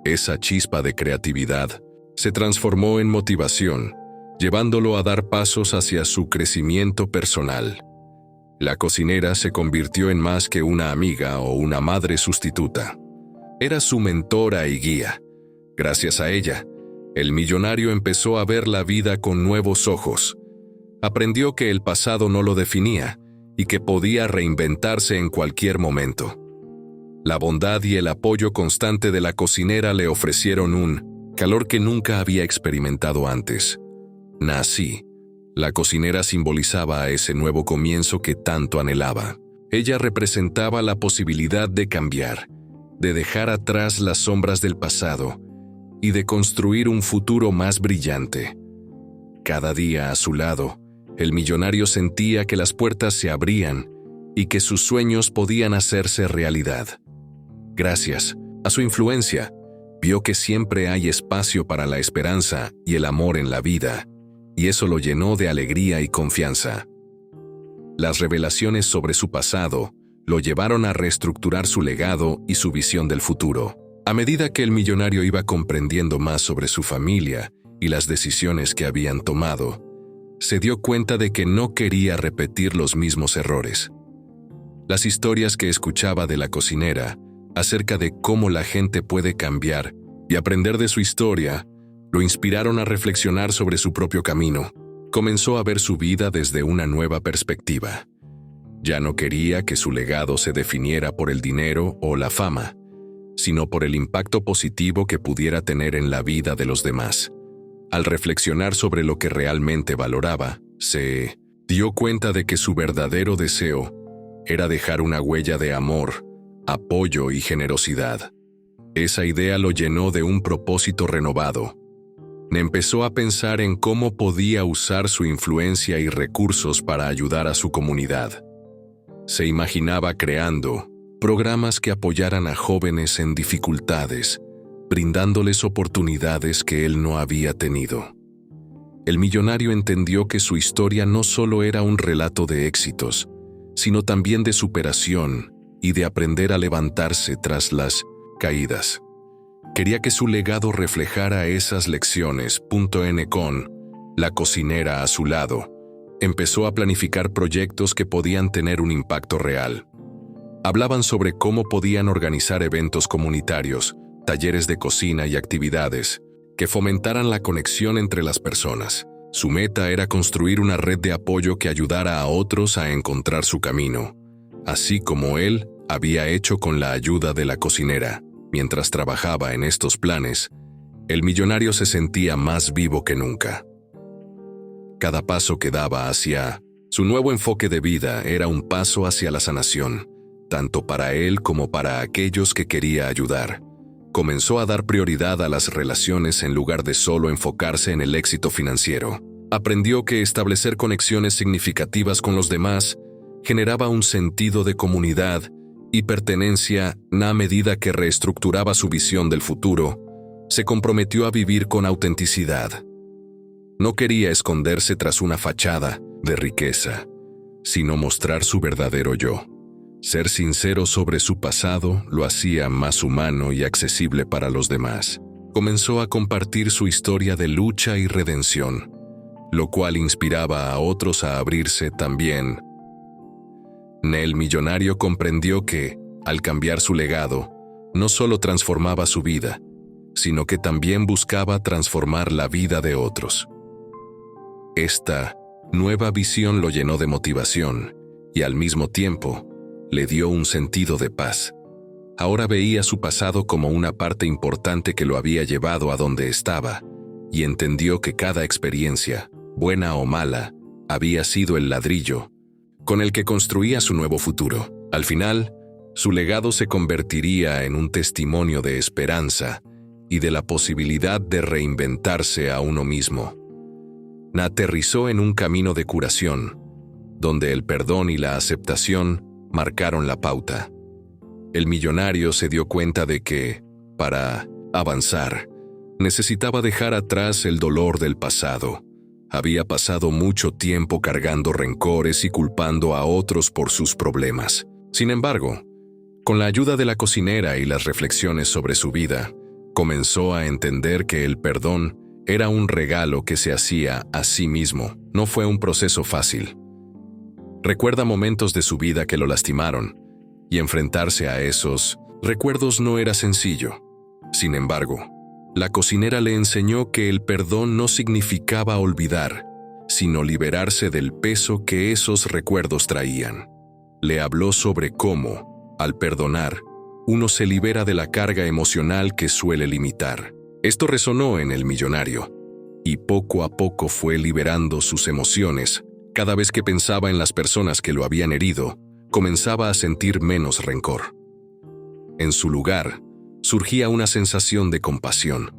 Esa chispa de creatividad se transformó en motivación, llevándolo a dar pasos hacia su crecimiento personal. La cocinera se convirtió en más que una amiga o una madre sustituta. Era su mentora y guía. Gracias a ella, el millonario empezó a ver la vida con nuevos ojos. Aprendió que el pasado no lo definía y que podía reinventarse en cualquier momento. La bondad y el apoyo constante de la cocinera le ofrecieron un calor que nunca había experimentado antes. Nací. La cocinera simbolizaba a ese nuevo comienzo que tanto anhelaba. Ella representaba la posibilidad de cambiar, de dejar atrás las sombras del pasado y de construir un futuro más brillante. Cada día a su lado, el millonario sentía que las puertas se abrían y que sus sueños podían hacerse realidad. Gracias a su influencia, vio que siempre hay espacio para la esperanza y el amor en la vida, y eso lo llenó de alegría y confianza. Las revelaciones sobre su pasado lo llevaron a reestructurar su legado y su visión del futuro. A medida que el millonario iba comprendiendo más sobre su familia y las decisiones que habían tomado, se dio cuenta de que no quería repetir los mismos errores. Las historias que escuchaba de la cocinera acerca de cómo la gente puede cambiar y aprender de su historia lo inspiraron a reflexionar sobre su propio camino. Comenzó a ver su vida desde una nueva perspectiva. Ya no quería que su legado se definiera por el dinero o la fama, sino por el impacto positivo que pudiera tener en la vida de los demás. Al reflexionar sobre lo que realmente valoraba, se dio cuenta de que su verdadero deseo era dejar una huella de amor, apoyo y generosidad. Esa idea lo llenó de un propósito renovado. Empezó a pensar en cómo podía usar su influencia y recursos para ayudar a su comunidad. Se imaginaba creando programas que apoyaran a jóvenes en dificultades, brindándoles oportunidades que él no había tenido. El millonario entendió que su historia no solo era un relato de éxitos, sino también de superación y de aprender a levantarse tras las caídas. Quería que su legado reflejara esas lecciones. Con la cocinera a su lado, empezó a planificar proyectos que podían tener un impacto real. Hablaban sobre cómo podían organizar eventos comunitarios, talleres de cocina y actividades que fomentaran la conexión entre las personas. Su meta era construir una red de apoyo que ayudara a otros a encontrar su camino, así como él había hecho con la ayuda de la cocinera. Mientras trabajaba en estos planes, el millonario se sentía más vivo que nunca. Cada paso que daba hacia su nuevo enfoque de vida era un paso hacia la sanación, tanto para él como para aquellos que quería ayudar. Comenzó a dar prioridad a las relaciones en lugar de solo enfocarse en el éxito financiero. Aprendió que establecer conexiones significativas con los demás generaba un sentido de comunidad y pertenencia. A medida que reestructuraba su visión del futuro, se comprometió a vivir con autenticidad. No quería esconderse tras una fachada de riqueza, sino mostrar su verdadero yo. Ser sincero sobre su pasado lo hacía más humano y accesible para los demás. Comenzó a compartir su historia de lucha y redención, lo cual inspiraba a otros a abrirse también. El millonario comprendió que, al cambiar su legado, no solo transformaba su vida, sino que también buscaba transformar la vida de otros. Esta nueva visión lo llenó de motivación y al mismo tiempo le dio un sentido de paz. Ahora veía su pasado como una parte importante que lo había llevado a donde estaba y entendió que cada experiencia, buena o mala, había sido el ladrillo con el que construía su nuevo futuro. Al final, su legado se convertiría en un testimonio de esperanza y de la posibilidad de reinventarse a uno mismo. Aterrizó en un camino de curación, donde el perdón y la aceptación marcaron la pauta. El millonario se dio cuenta de que, para avanzar, necesitaba dejar atrás el dolor del pasado. Había pasado mucho tiempo cargando rencores y culpando a otros por sus problemas. Sin embargo, con la ayuda de la cocinera y las reflexiones sobre su vida, comenzó a entender que el perdón era un regalo que se hacía a sí mismo. No fue un proceso fácil. Recuerda momentos de su vida que lo lastimaron, y enfrentarse a esos recuerdos no era sencillo. Sin embargo, la cocinera le enseñó que el perdón no significaba olvidar, sino liberarse del peso que esos recuerdos traían. Le habló sobre cómo, al perdonar, uno se libera de la carga emocional que suele limitar. Esto resonó en el millonario, y poco a poco fue liberando sus emociones. Cada vez que pensaba en las personas que lo habían herido, comenzaba a sentir menos rencor. En su lugar, surgía una sensación de compasión.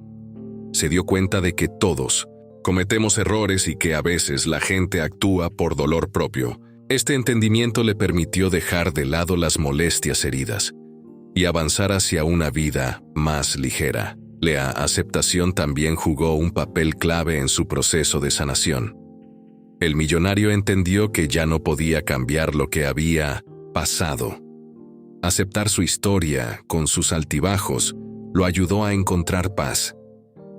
Se dio cuenta de que todos cometemos errores y que a veces la gente actúa por dolor propio. Este entendimiento le permitió dejar de lado las molestias heridas y avanzar hacia una vida más ligera. La aceptación también jugó un papel clave en su proceso de sanación. El millonario entendió que ya no podía cambiar lo que había pasado. Aceptar su historia, con sus altibajos, lo ayudó a encontrar paz.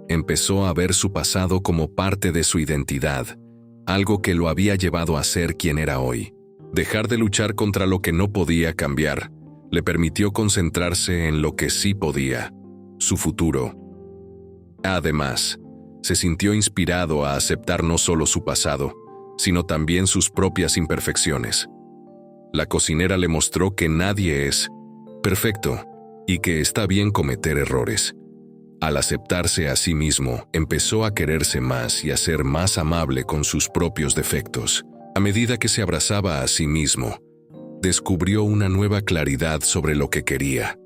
Empezó a ver su pasado como parte de su identidad, algo que lo había llevado a ser quien era hoy. Dejar de luchar contra lo que no podía cambiar le permitió concentrarse en lo que sí podía, su futuro. Además, se sintió inspirado a aceptar no solo su pasado, sino también sus propias imperfecciones. La cocinera le mostró que nadie es perfecto y que está bien cometer errores. Al aceptarse a sí mismo, empezó a quererse más y a ser más amable con sus propios defectos. A medida que se abrazaba a sí mismo, descubrió una nueva claridad sobre lo que quería.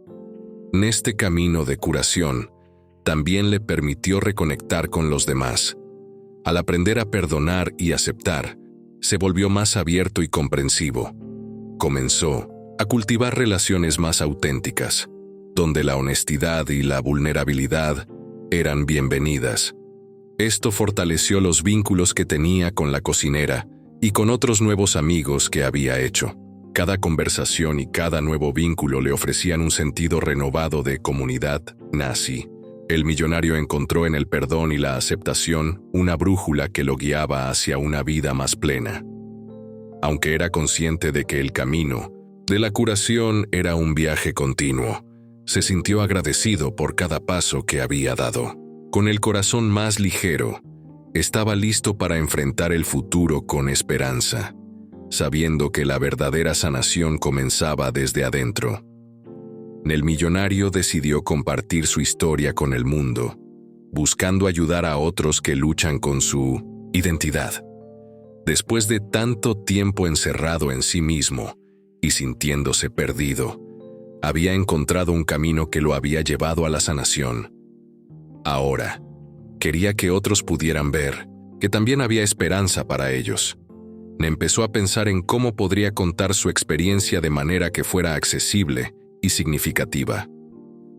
En este camino de curación, también le permitió reconectar con los demás. Al aprender a perdonar y aceptar, se volvió más abierto y comprensivo. Comenzó a cultivar relaciones más auténticas, donde la honestidad y la vulnerabilidad eran bienvenidas. Esto fortaleció los vínculos que tenía con la cocinera y con otros nuevos amigos que había hecho. Cada conversación y cada nuevo vínculo le ofrecían un sentido renovado de comunidad. Así, el millonario encontró en el perdón y la aceptación una brújula que lo guiaba hacia una vida más plena. Aunque era consciente de que el camino de la curación era un viaje continuo, se sintió agradecido por cada paso que había dado. Con el corazón más ligero, estaba listo para enfrentar el futuro con esperanza, sabiendo que la verdadera sanación comenzaba desde adentro. El millonario decidió compartir su historia con el mundo, buscando ayudar a otros que luchan con su identidad. Después de tanto tiempo encerrado en sí mismo y sintiéndose perdido, había encontrado un camino que lo había llevado a la sanación. Ahora, quería que otros pudieran ver que también había esperanza para ellos. Empezó a pensar en cómo podría contar su experiencia de manera que fuera accesible y significativa.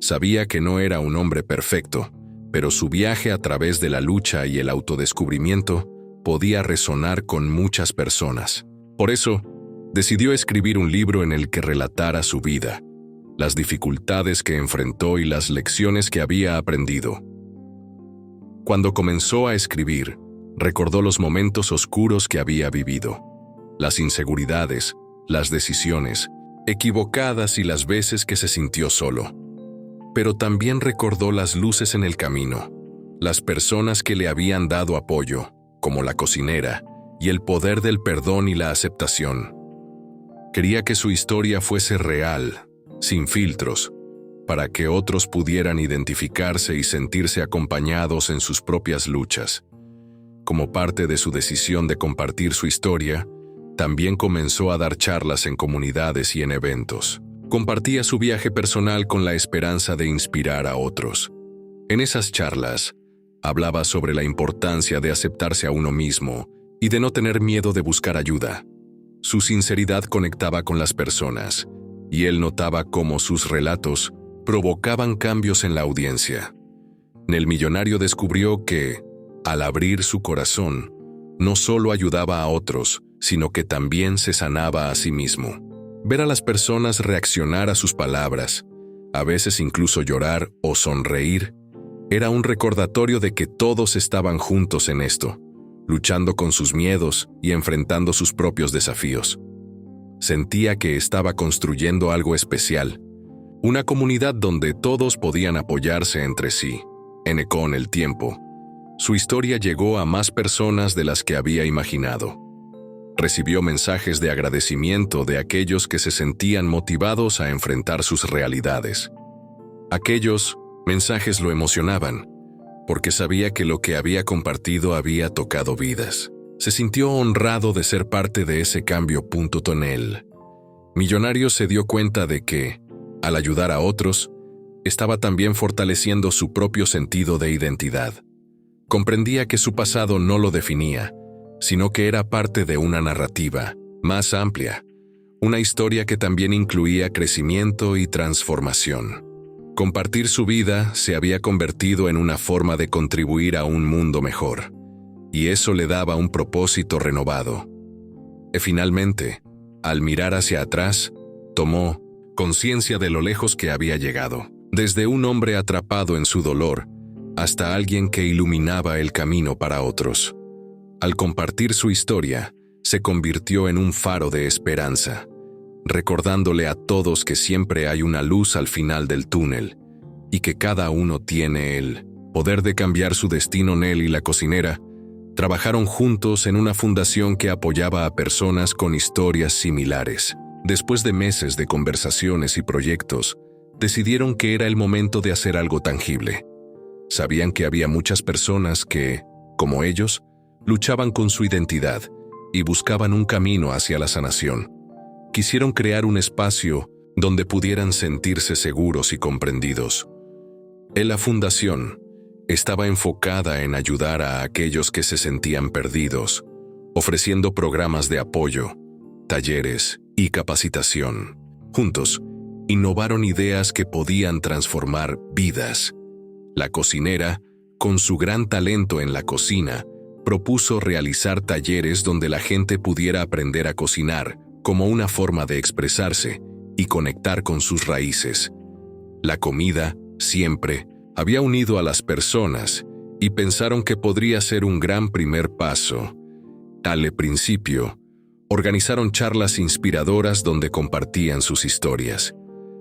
Sabía que no era un hombre perfecto, pero su viaje a través de la lucha y el autodescubrimiento podía resonar con muchas personas. Por eso, decidió escribir un libro en el que relatara su vida, las dificultades que enfrentó y las lecciones que había aprendido. Cuando comenzó a escribir, recordó los momentos oscuros que había vivido, las inseguridades, las decisiones equivocadas y las veces que se sintió solo. Pero también recordó las luces en el camino, las personas que le habían dado apoyo, como la cocinera, y el poder del perdón y la aceptación. Quería que su historia fuese real, sin filtros, para que otros pudieran identificarse y sentirse acompañados en sus propias luchas. Como parte de su decisión de compartir su historia, también comenzó a dar charlas en comunidades y en eventos. Compartía su viaje personal con la esperanza de inspirar a otros. En esas charlas, hablaba sobre la importancia de aceptarse a uno mismo y de no tener miedo de buscar ayuda. Su sinceridad conectaba con las personas, y él notaba cómo sus relatos provocaban cambios en la audiencia. El millonario descubrió que, al abrir su corazón, no solo ayudaba a otros, sino que también se sanaba a sí mismo. Ver a las personas reaccionar a sus palabras, a veces incluso llorar o sonreír, era un recordatorio de que todos estaban juntos en esto, luchando con sus miedos y enfrentando sus propios desafíos. Sentía que estaba construyendo algo especial, una comunidad donde todos podían apoyarse entre sí. Con el tiempo, su historia llegó a más personas de las que había imaginado. Recibió mensajes de agradecimiento de aquellos que se sentían motivados a enfrentar sus realidades. Aquellos mensajes lo emocionaban, porque sabía que lo que había compartido había tocado vidas. Se sintió honrado de ser parte de ese cambio. Tonel. Millonario se dio cuenta de que, al ayudar a otros, estaba también fortaleciendo su propio sentido de identidad. Comprendía que su pasado no lo definía, sino que era parte de una narrativa más amplia, una historia que también incluía crecimiento y transformación. Compartir su vida se había convertido en una forma de contribuir a un mundo mejor, y eso le daba un propósito renovado. Y finalmente, al mirar hacia atrás, tomó conciencia de lo lejos que había llegado, desde un hombre atrapado en su dolor hasta alguien que iluminaba el camino para otros. Al compartir su historia, se convirtió en un faro de esperanza, recordándole a todos que siempre hay una luz al final del túnel y que cada uno tiene el poder de cambiar su destino. Nel y la cocinera trabajaron juntos en una fundación que apoyaba a personas con historias similares. Después de meses de conversaciones y proyectos, decidieron que era el momento de hacer algo tangible. Sabían que había muchas personas que, como ellos, luchaban con su identidad y buscaban un camino hacia la sanación. Quisieron crear un espacio donde pudieran sentirse seguros y comprendidos. La fundación estaba enfocada en ayudar a aquellos que se sentían perdidos, ofreciendo programas de apoyo, talleres y capacitación. Juntos, innovaron ideas que podían transformar vidas. La cocinera, con su gran talento en la cocina, propuso realizar talleres donde la gente pudiera aprender a cocinar como una forma de expresarse y conectar con sus raíces. La comida, siempre, había unido a las personas y pensaron que podría ser un gran primer paso. Al principio, organizaron charlas inspiradoras donde compartían sus historias.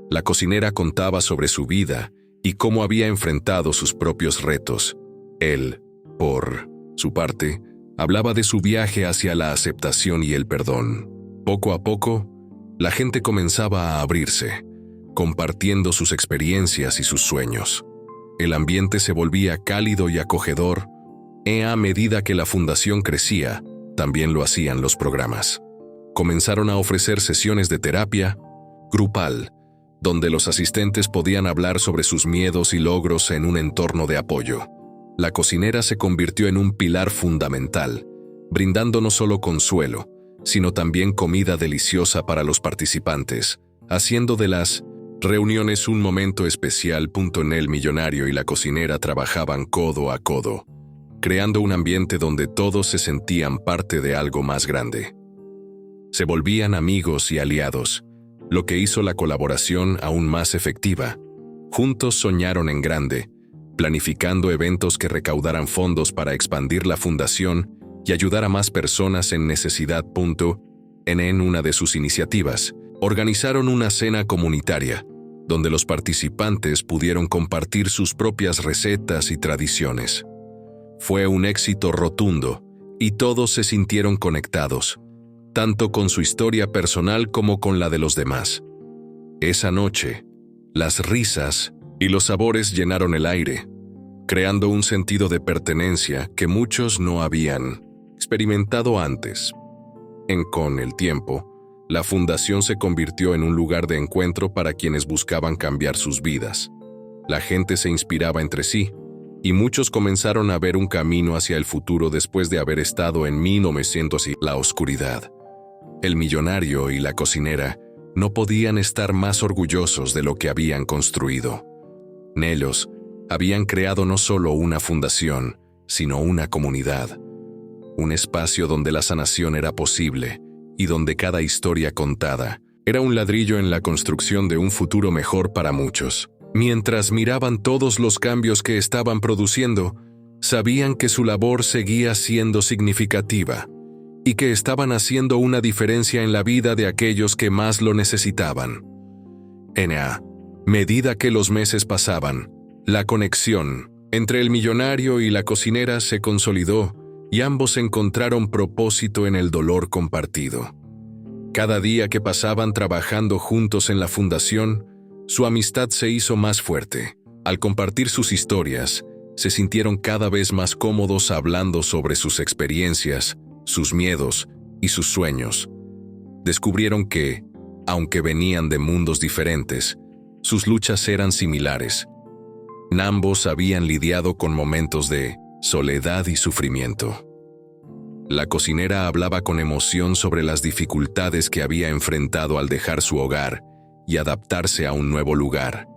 La cocinera contaba sobre su vida y cómo había enfrentado sus propios retos. Él, por su parte, hablaba de su viaje hacia la aceptación y el perdón. Poco a poco, la gente comenzaba a abrirse, compartiendo sus experiencias y sus sueños. El ambiente se volvía cálido y acogedor, y a medida que la fundación crecía, también lo hacían los programas. Comenzaron a ofrecer sesiones de terapia grupal, donde los asistentes podían hablar sobre sus miedos y logros en un entorno de apoyo. La cocinera se convirtió en un pilar fundamental, brindando no solo consuelo, sino también comida deliciosa para los participantes, haciendo de las reuniones un momento especial. El millonario y la cocinera trabajaban codo a codo, creando un ambiente donde todos se sentían parte de algo más grande. Se volvían amigos y aliados, lo que hizo la colaboración aún más efectiva. Juntos soñaron en grande, planificando eventos que recaudaran fondos para expandir la fundación y ayudar a más personas en necesidad. En una de sus iniciativas, organizaron una cena comunitaria, donde los participantes pudieron compartir sus propias recetas y tradiciones. Fue un éxito rotundo, y todos se sintieron conectados, tanto con su historia personal como con la de los demás. Esa noche, las risas y los sabores llenaron el aire, creando un sentido de pertenencia que muchos no habían experimentado antes. Con el tiempo, la fundación se convirtió en un lugar de encuentro para quienes buscaban cambiar sus vidas. La gente se inspiraba entre sí, y muchos comenzaron a ver un camino hacia el futuro después de haber estado en 1900 y la oscuridad. El millonario y la cocinera no podían estar más orgullosos de lo que habían construido. Ellos habían creado no solo una fundación, sino una comunidad. Un espacio donde la sanación era posible y donde cada historia contada era un ladrillo en la construcción de un futuro mejor para muchos. Mientras miraban todos los cambios que estaban produciendo, sabían que su labor seguía siendo significativa y que estaban haciendo una diferencia en la vida de aquellos que más lo necesitaban. A medida que los meses pasaban, la conexión entre el millonario y la cocinera se consolidó y ambos encontraron propósito en el dolor compartido. Cada día que pasaban trabajando juntos en la fundación, su amistad se hizo más fuerte. Al compartir sus historias, se sintieron cada vez más cómodos hablando sobre sus experiencias, sus miedos y sus sueños. Descubrieron que, aunque venían de mundos diferentes, sus luchas eran similares. Ambos habían lidiado con momentos de soledad y sufrimiento. La cocinera hablaba con emoción sobre las dificultades que había enfrentado al dejar su hogar y adaptarse a un nuevo lugar.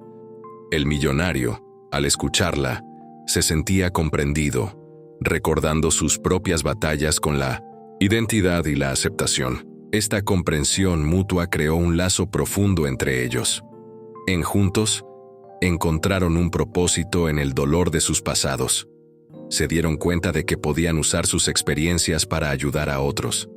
El millonario, al escucharla, se sentía comprendido, recordando sus propias batallas con la identidad y la aceptación. Esta comprensión mutua creó un lazo profundo entre ellos. Juntos, encontraron un propósito en el dolor de sus pasados. Se dieron cuenta de que podían usar sus experiencias para ayudar a otros.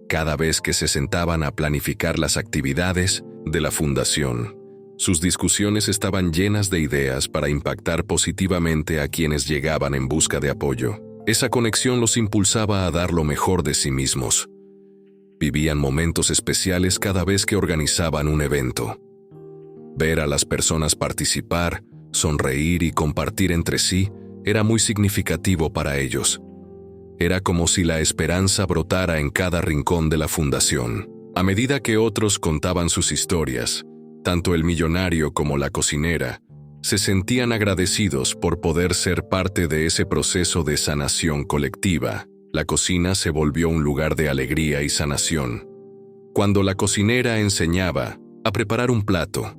Cada vez que se sentaban a planificar las actividades de la fundación, sus discusiones estaban llenas de ideas para impactar positivamente a quienes llegaban en busca de apoyo. Esa conexión los impulsaba a dar lo mejor de sí mismos. Vivían momentos especiales cada vez que organizaban un evento. Ver a las personas participar, sonreír y compartir entre sí era muy significativo para ellos. Era como si la esperanza brotara en cada rincón de la fundación. A medida que otros contaban sus historias, tanto el millonario como la cocinera se sentían agradecidos por poder ser parte de ese proceso de sanación colectiva. La cocina se volvió un lugar de alegría y sanación. Cuando la cocinera enseñaba a preparar un plato,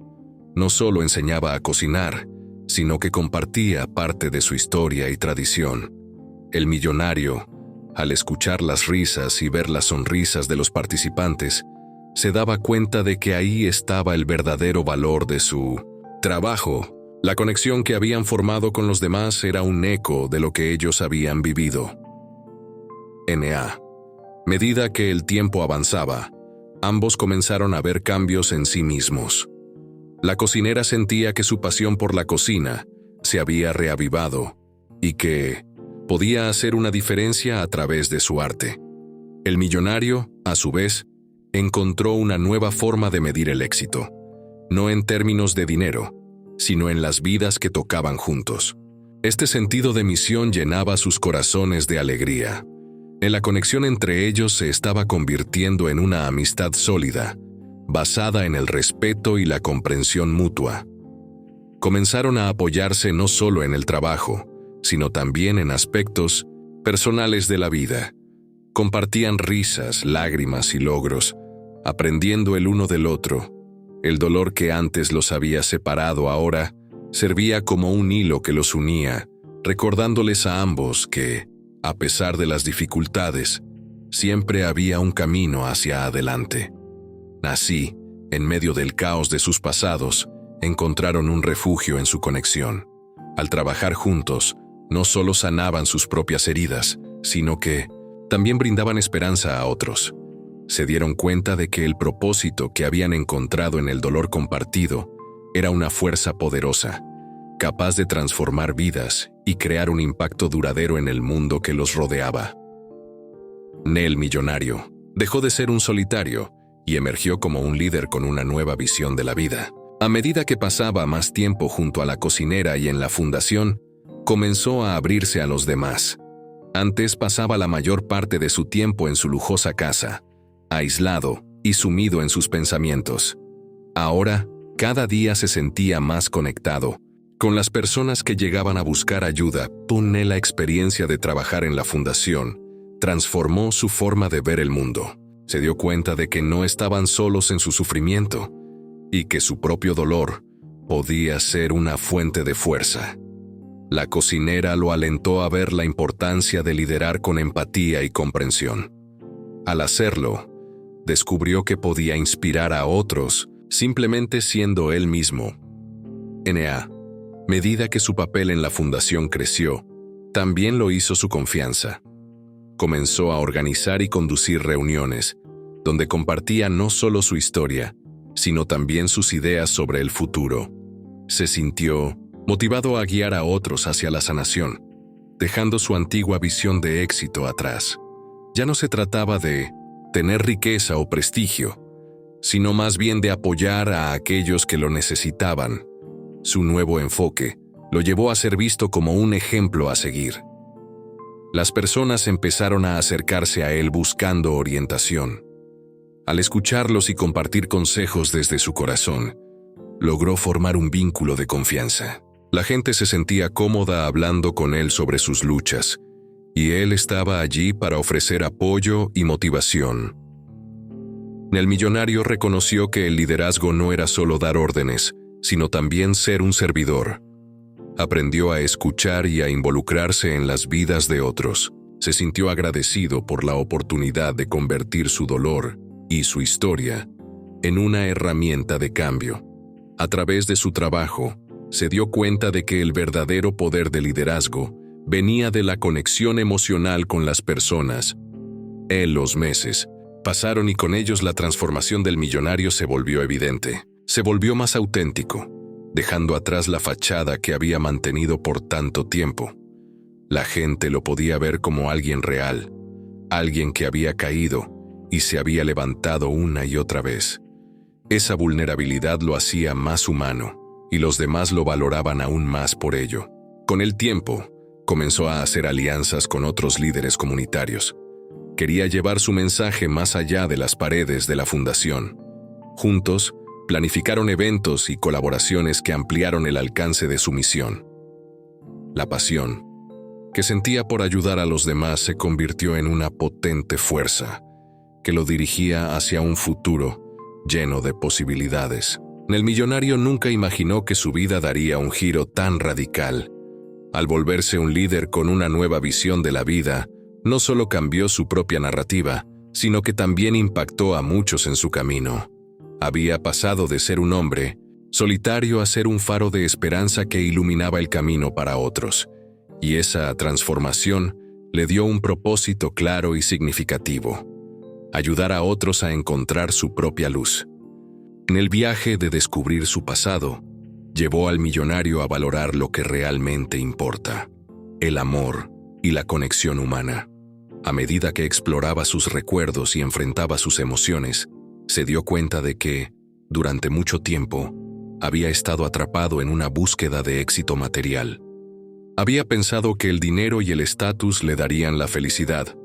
no solo enseñaba a cocinar, sino que compartía parte de su historia y tradición. El millonario, al escuchar las risas y ver las sonrisas de los participantes, se daba cuenta de que ahí estaba el verdadero valor de su trabajo. La conexión que habían formado con los demás era un eco de lo que ellos habían vivido. A medida que el tiempo avanzaba, ambos comenzaron a ver cambios en sí mismos. La cocinera sentía que su pasión por la cocina se había reavivado y que podía hacer una diferencia a través de su arte. El millonario, a su vez, encontró una nueva forma de medir el éxito, no en términos de dinero, sino en las vidas que tocaban juntos. Este sentido de misión llenaba sus corazones de alegría. La conexión entre ellos se estaba convirtiendo en una amistad sólida, basada en el respeto y la comprensión mutua. Comenzaron a apoyarse no solo en el trabajo, sino también en aspectos personales de la vida. Compartían risas, lágrimas y logros, aprendiendo el uno del otro. El dolor que antes los había separado ahora servía como un hilo que los unía, recordándoles a ambos que, a pesar de las dificultades, siempre había un camino hacia adelante. Así, en medio del caos de sus pasados, encontraron un refugio en su conexión. Al trabajar juntos, no solo sanaban sus propias heridas, sino que también brindaban esperanza a otros. Se dieron cuenta de que el propósito que habían encontrado en el dolor compartido era una fuerza poderosa, capaz de transformar vidas y crear un impacto duradero en el mundo que los rodeaba. El millonario dejó de ser un solitario y emergió como un líder con una nueva visión de la vida. A medida que pasaba más tiempo junto a la cocinera y en la fundación, comenzó a abrirse a los demás. Antes pasaba la mayor parte de su tiempo en su lujosa casa, aislado y sumido en sus pensamientos. Ahora, cada día se sentía más conectado con las personas que llegaban a buscar ayuda. La experiencia de trabajar en la fundación transformó su forma de ver el mundo. Se dio cuenta de que no estaban solos en su sufrimiento y que su propio dolor podía ser una fuente de fuerza. La cocinera lo alentó a ver la importancia de liderar con empatía y comprensión. Al hacerlo, descubrió que podía inspirar a otros simplemente siendo él mismo. A medida que su papel en la fundación creció, también lo hizo su confianza. comenzó a organizar y conducir reuniones, donde compartía no solo su historia, sino también sus ideas sobre el futuro. Se sintió motivado a guiar a otros hacia la sanación, dejando su antigua visión de éxito atrás. Ya no se trataba de tener riqueza o prestigio, sino más bien de apoyar a aquellos que lo necesitaban. Su nuevo enfoque lo llevó a ser visto como un ejemplo a seguir. Las personas empezaron a acercarse a él buscando orientación. Al escucharlos y compartir consejos desde su corazón, logró formar un vínculo de confianza. La gente se sentía cómoda hablando con él sobre sus luchas, y él estaba allí para ofrecer apoyo y motivación. El millonario reconoció que el liderazgo no era solo dar órdenes, sino también ser un servidor. Aprendió a escuchar y a involucrarse en las vidas de otros. Se sintió agradecido por la oportunidad de convertir su dolor y su historia en una herramienta de cambio. A través de su trabajo, se dio cuenta de que el verdadero poder de liderazgo venía de la conexión emocional con las personas. Los meses pasaron y con ellos la transformación del millonario se volvió evidente. Se volvió más auténtico, dejando atrás la fachada que había mantenido por tanto tiempo. La gente lo podía ver como alguien real, alguien que había caído y se había levantado una y otra vez. Esa vulnerabilidad lo hacía más humano, y los demás lo valoraban aún más por ello. Con el tiempo, comenzó a hacer alianzas con otros líderes comunitarios. Quería llevar su mensaje más allá de las paredes de la fundación. Juntos, planificaron eventos y colaboraciones que ampliaron el alcance de su misión. La pasión que sentía por ayudar a los demás se convirtió en una potente fuerza que lo dirigía hacia un futuro lleno de posibilidades. El millonario nunca imaginó que su vida daría un giro tan radical. Al volverse un líder con una nueva visión de la vida, no solo cambió su propia narrativa, sino que también impactó a muchos en su camino. Había pasado de ser un hombre solitario a ser un faro de esperanza que iluminaba el camino para otros, y esa transformación le dio un propósito claro y significativo: ayudar a otros a encontrar su propia luz. En el viaje de descubrir su pasado, llevó al millonario a valorar lo que realmente importa: el amor y la conexión humana. A medida que exploraba sus recuerdos y enfrentaba sus emociones, se dio cuenta de que, durante mucho tiempo, había estado atrapado en una búsqueda de éxito material. Había pensado que el dinero y el estatus le darían la felicidad,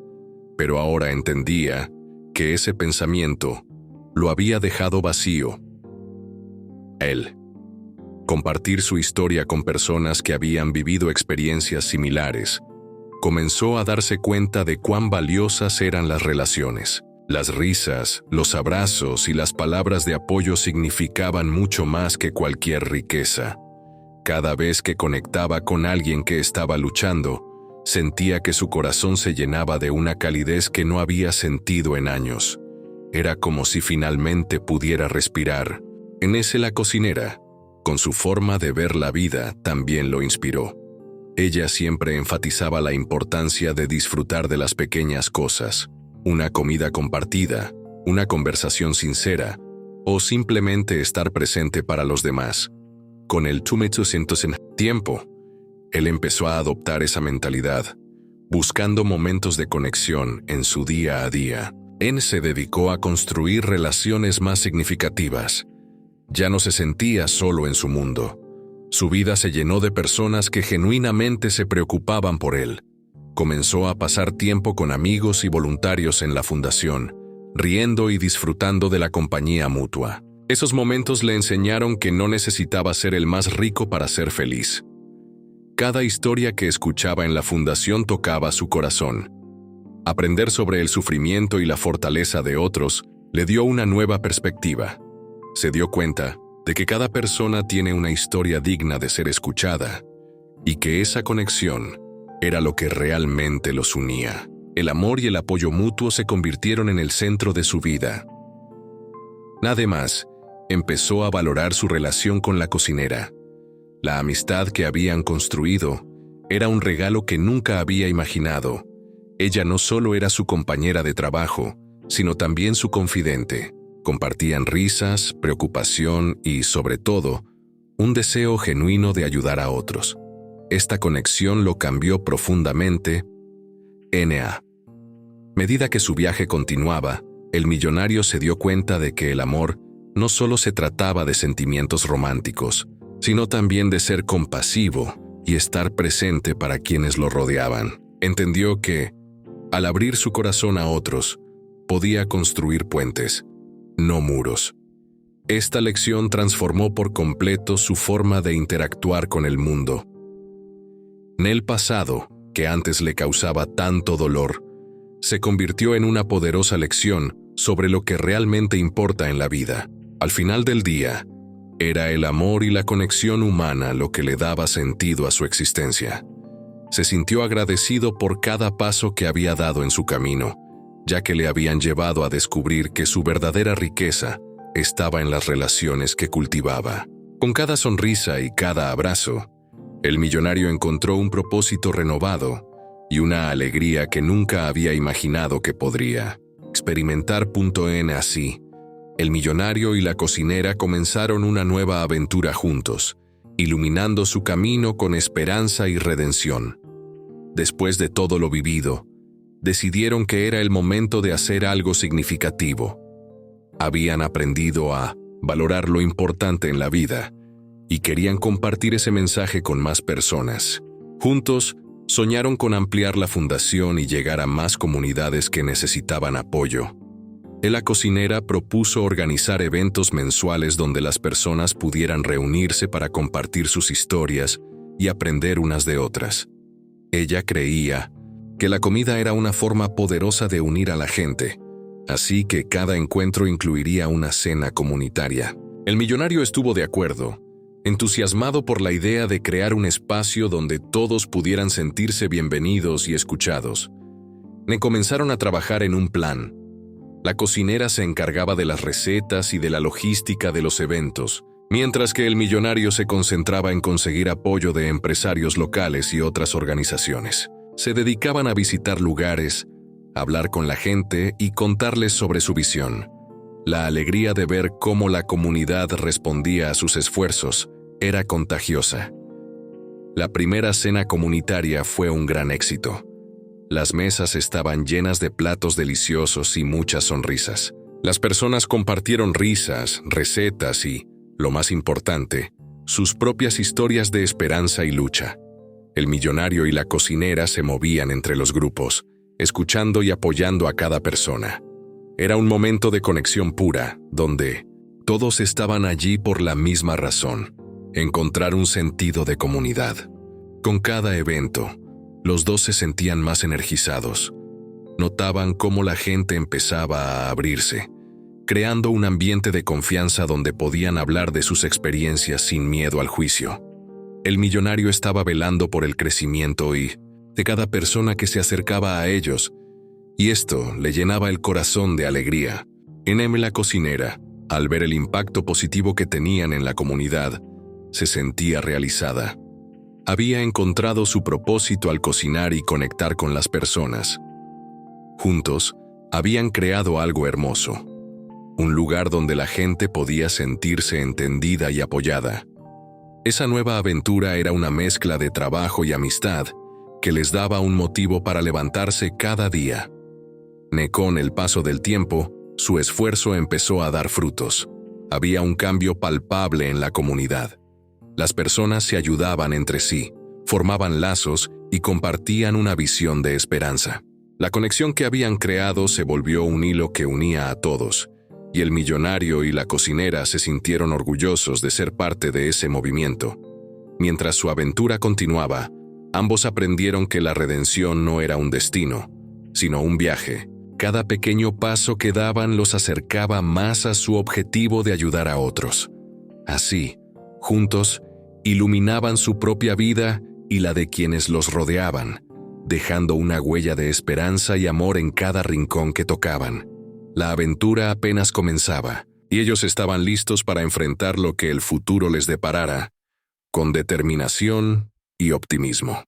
pero ahora entendía que ese pensamiento lo había dejado vacío. Compartir su historia con personas que habían vivido experiencias similares, comenzó a darse cuenta de cuán valiosas eran las relaciones. Las risas, los abrazos y las palabras de apoyo significaban mucho más que cualquier riqueza. Cada vez que conectaba con alguien que estaba luchando, sentía que su corazón se llenaba de una calidez que no había sentido en años. Era como si finalmente pudiera respirar. La cocinera, con su forma de ver la vida, también lo inspiró. Ella siempre enfatizaba la importancia de disfrutar de las pequeñas cosas: una comida compartida, una conversación sincera, o simplemente estar presente para los demás. Con el tiempo, él empezó a adoptar esa mentalidad, buscando momentos de conexión en su día a día. Él se dedicó a construir relaciones más significativas. Ya no se sentía solo en su mundo. Su vida se llenó de personas que genuinamente se preocupaban por él. Comenzó a pasar tiempo con amigos y voluntarios en la fundación, riendo y disfrutando de la compañía mutua. Esos momentos le enseñaron que no necesitaba ser el más rico para ser feliz. Cada historia que escuchaba en la fundación tocaba su corazón. Aprender sobre el sufrimiento y la fortaleza de otros le dio una nueva perspectiva. Se dio cuenta de que cada persona tiene una historia digna de ser escuchada, y que esa conexión era lo que realmente los unía. El amor y el apoyo mutuo se convirtieron en el centro de su vida. Además, empezó a valorar su relación con la cocinera. La amistad que habían construido era un regalo que nunca había imaginado, Ella no solo era su compañera de trabajo, sino también su confidente. Compartían risas, preocupación y, sobre todo, un deseo genuino de ayudar a otros. Esta conexión lo cambió profundamente. N.A. Medida que su viaje continuaba, el millonario se dio cuenta de que el amor no solo se trataba de sentimientos románticos, sino también de ser compasivo y estar presente para quienes lo rodeaban. Entendió que, al abrir su corazón a otros, podía construir puentes, no muros. Esta lección transformó por completo su forma de interactuar con el mundo. En el pasado, que antes le causaba tanto dolor, se convirtió en una poderosa lección sobre lo que realmente importa en la vida. Al final del día, era el amor y la conexión humana lo que le daba sentido a su existencia. Se sintió agradecido por cada paso que había dado en su camino, ya que le habían llevado a descubrir que su verdadera riqueza estaba en las relaciones que cultivaba. Con cada sonrisa y cada abrazo, el millonario encontró un propósito renovado y una alegría que nunca había imaginado que podría experimentar. Así, el millonario y la cocinera comenzaron una nueva aventura juntos, iluminando su camino con esperanza y redención. Después de todo lo vivido, decidieron que era el momento de hacer algo significativo. Habían aprendido a valorar lo importante en la vida y querían compartir ese mensaje con más personas. Juntos, soñaron con ampliar la fundación y llegar a más comunidades que necesitaban apoyo. La cocinera propuso organizar eventos mensuales donde las personas pudieran reunirse para compartir sus historias y aprender unas de otras. Ella creía que la comida era una forma poderosa de unir a la gente, así que cada encuentro incluiría una cena comunitaria. El millonario estuvo de acuerdo, entusiasmado por la idea de crear un espacio donde todos pudieran sentirse bienvenidos y escuchados. Comenzaron a trabajar en un plan. La cocinera se encargaba de las recetas y de la logística de los eventos, mientras que el millonario se concentraba en conseguir apoyo de empresarios locales y otras organizaciones. Se dedicaban a visitar lugares, hablar con la gente y contarles sobre su visión. La alegría de ver cómo la comunidad respondía a sus esfuerzos era contagiosa. La primera cena comunitaria fue un gran éxito. Las mesas estaban llenas de platos deliciosos y muchas sonrisas. Las personas compartieron risas, recetas y, lo más importante, sus propias historias de esperanza y lucha. El millonario y la cocinera se movían entre los grupos, escuchando y apoyando a cada persona. Era un momento de conexión pura, donde todos estaban allí por la misma razón: encontrar un sentido de comunidad. Con cada evento, los dos se sentían más energizados. Notaban cómo la gente empezaba a abrirse, creando un ambiente de confianza donde podían hablar de sus experiencias sin miedo al juicio. El millonario estaba velando por el crecimiento de cada persona que se acercaba a ellos, y esto le llenaba el corazón de alegría. La cocinera, al ver el impacto positivo que tenían en la comunidad, se sentía realizada. Había encontrado su propósito al cocinar y conectar con las personas. Juntos, habían creado algo hermoso, un lugar donde la gente podía sentirse entendida y apoyada. Esa nueva aventura era una mezcla de trabajo y amistad que les daba un motivo para levantarse cada día. Con el paso del tiempo, su esfuerzo empezó a dar frutos. Había un cambio palpable en la comunidad. Las personas se ayudaban entre sí, formaban lazos y compartían una visión de esperanza. La conexión que habían creado se volvió un hilo que unía a todos, y el millonario y la cocinera se sintieron orgullosos de ser parte de ese movimiento. Mientras su aventura continuaba, ambos aprendieron que la redención no era un destino, sino un viaje. Cada pequeño paso que daban los acercaba más a su objetivo de ayudar a otros. Así, juntos, iluminaban su propia vida y la de quienes los rodeaban, dejando una huella de esperanza y amor en cada rincón que tocaban. La aventura apenas comenzaba, y ellos estaban listos para enfrentar lo que el futuro les deparara, con determinación y optimismo.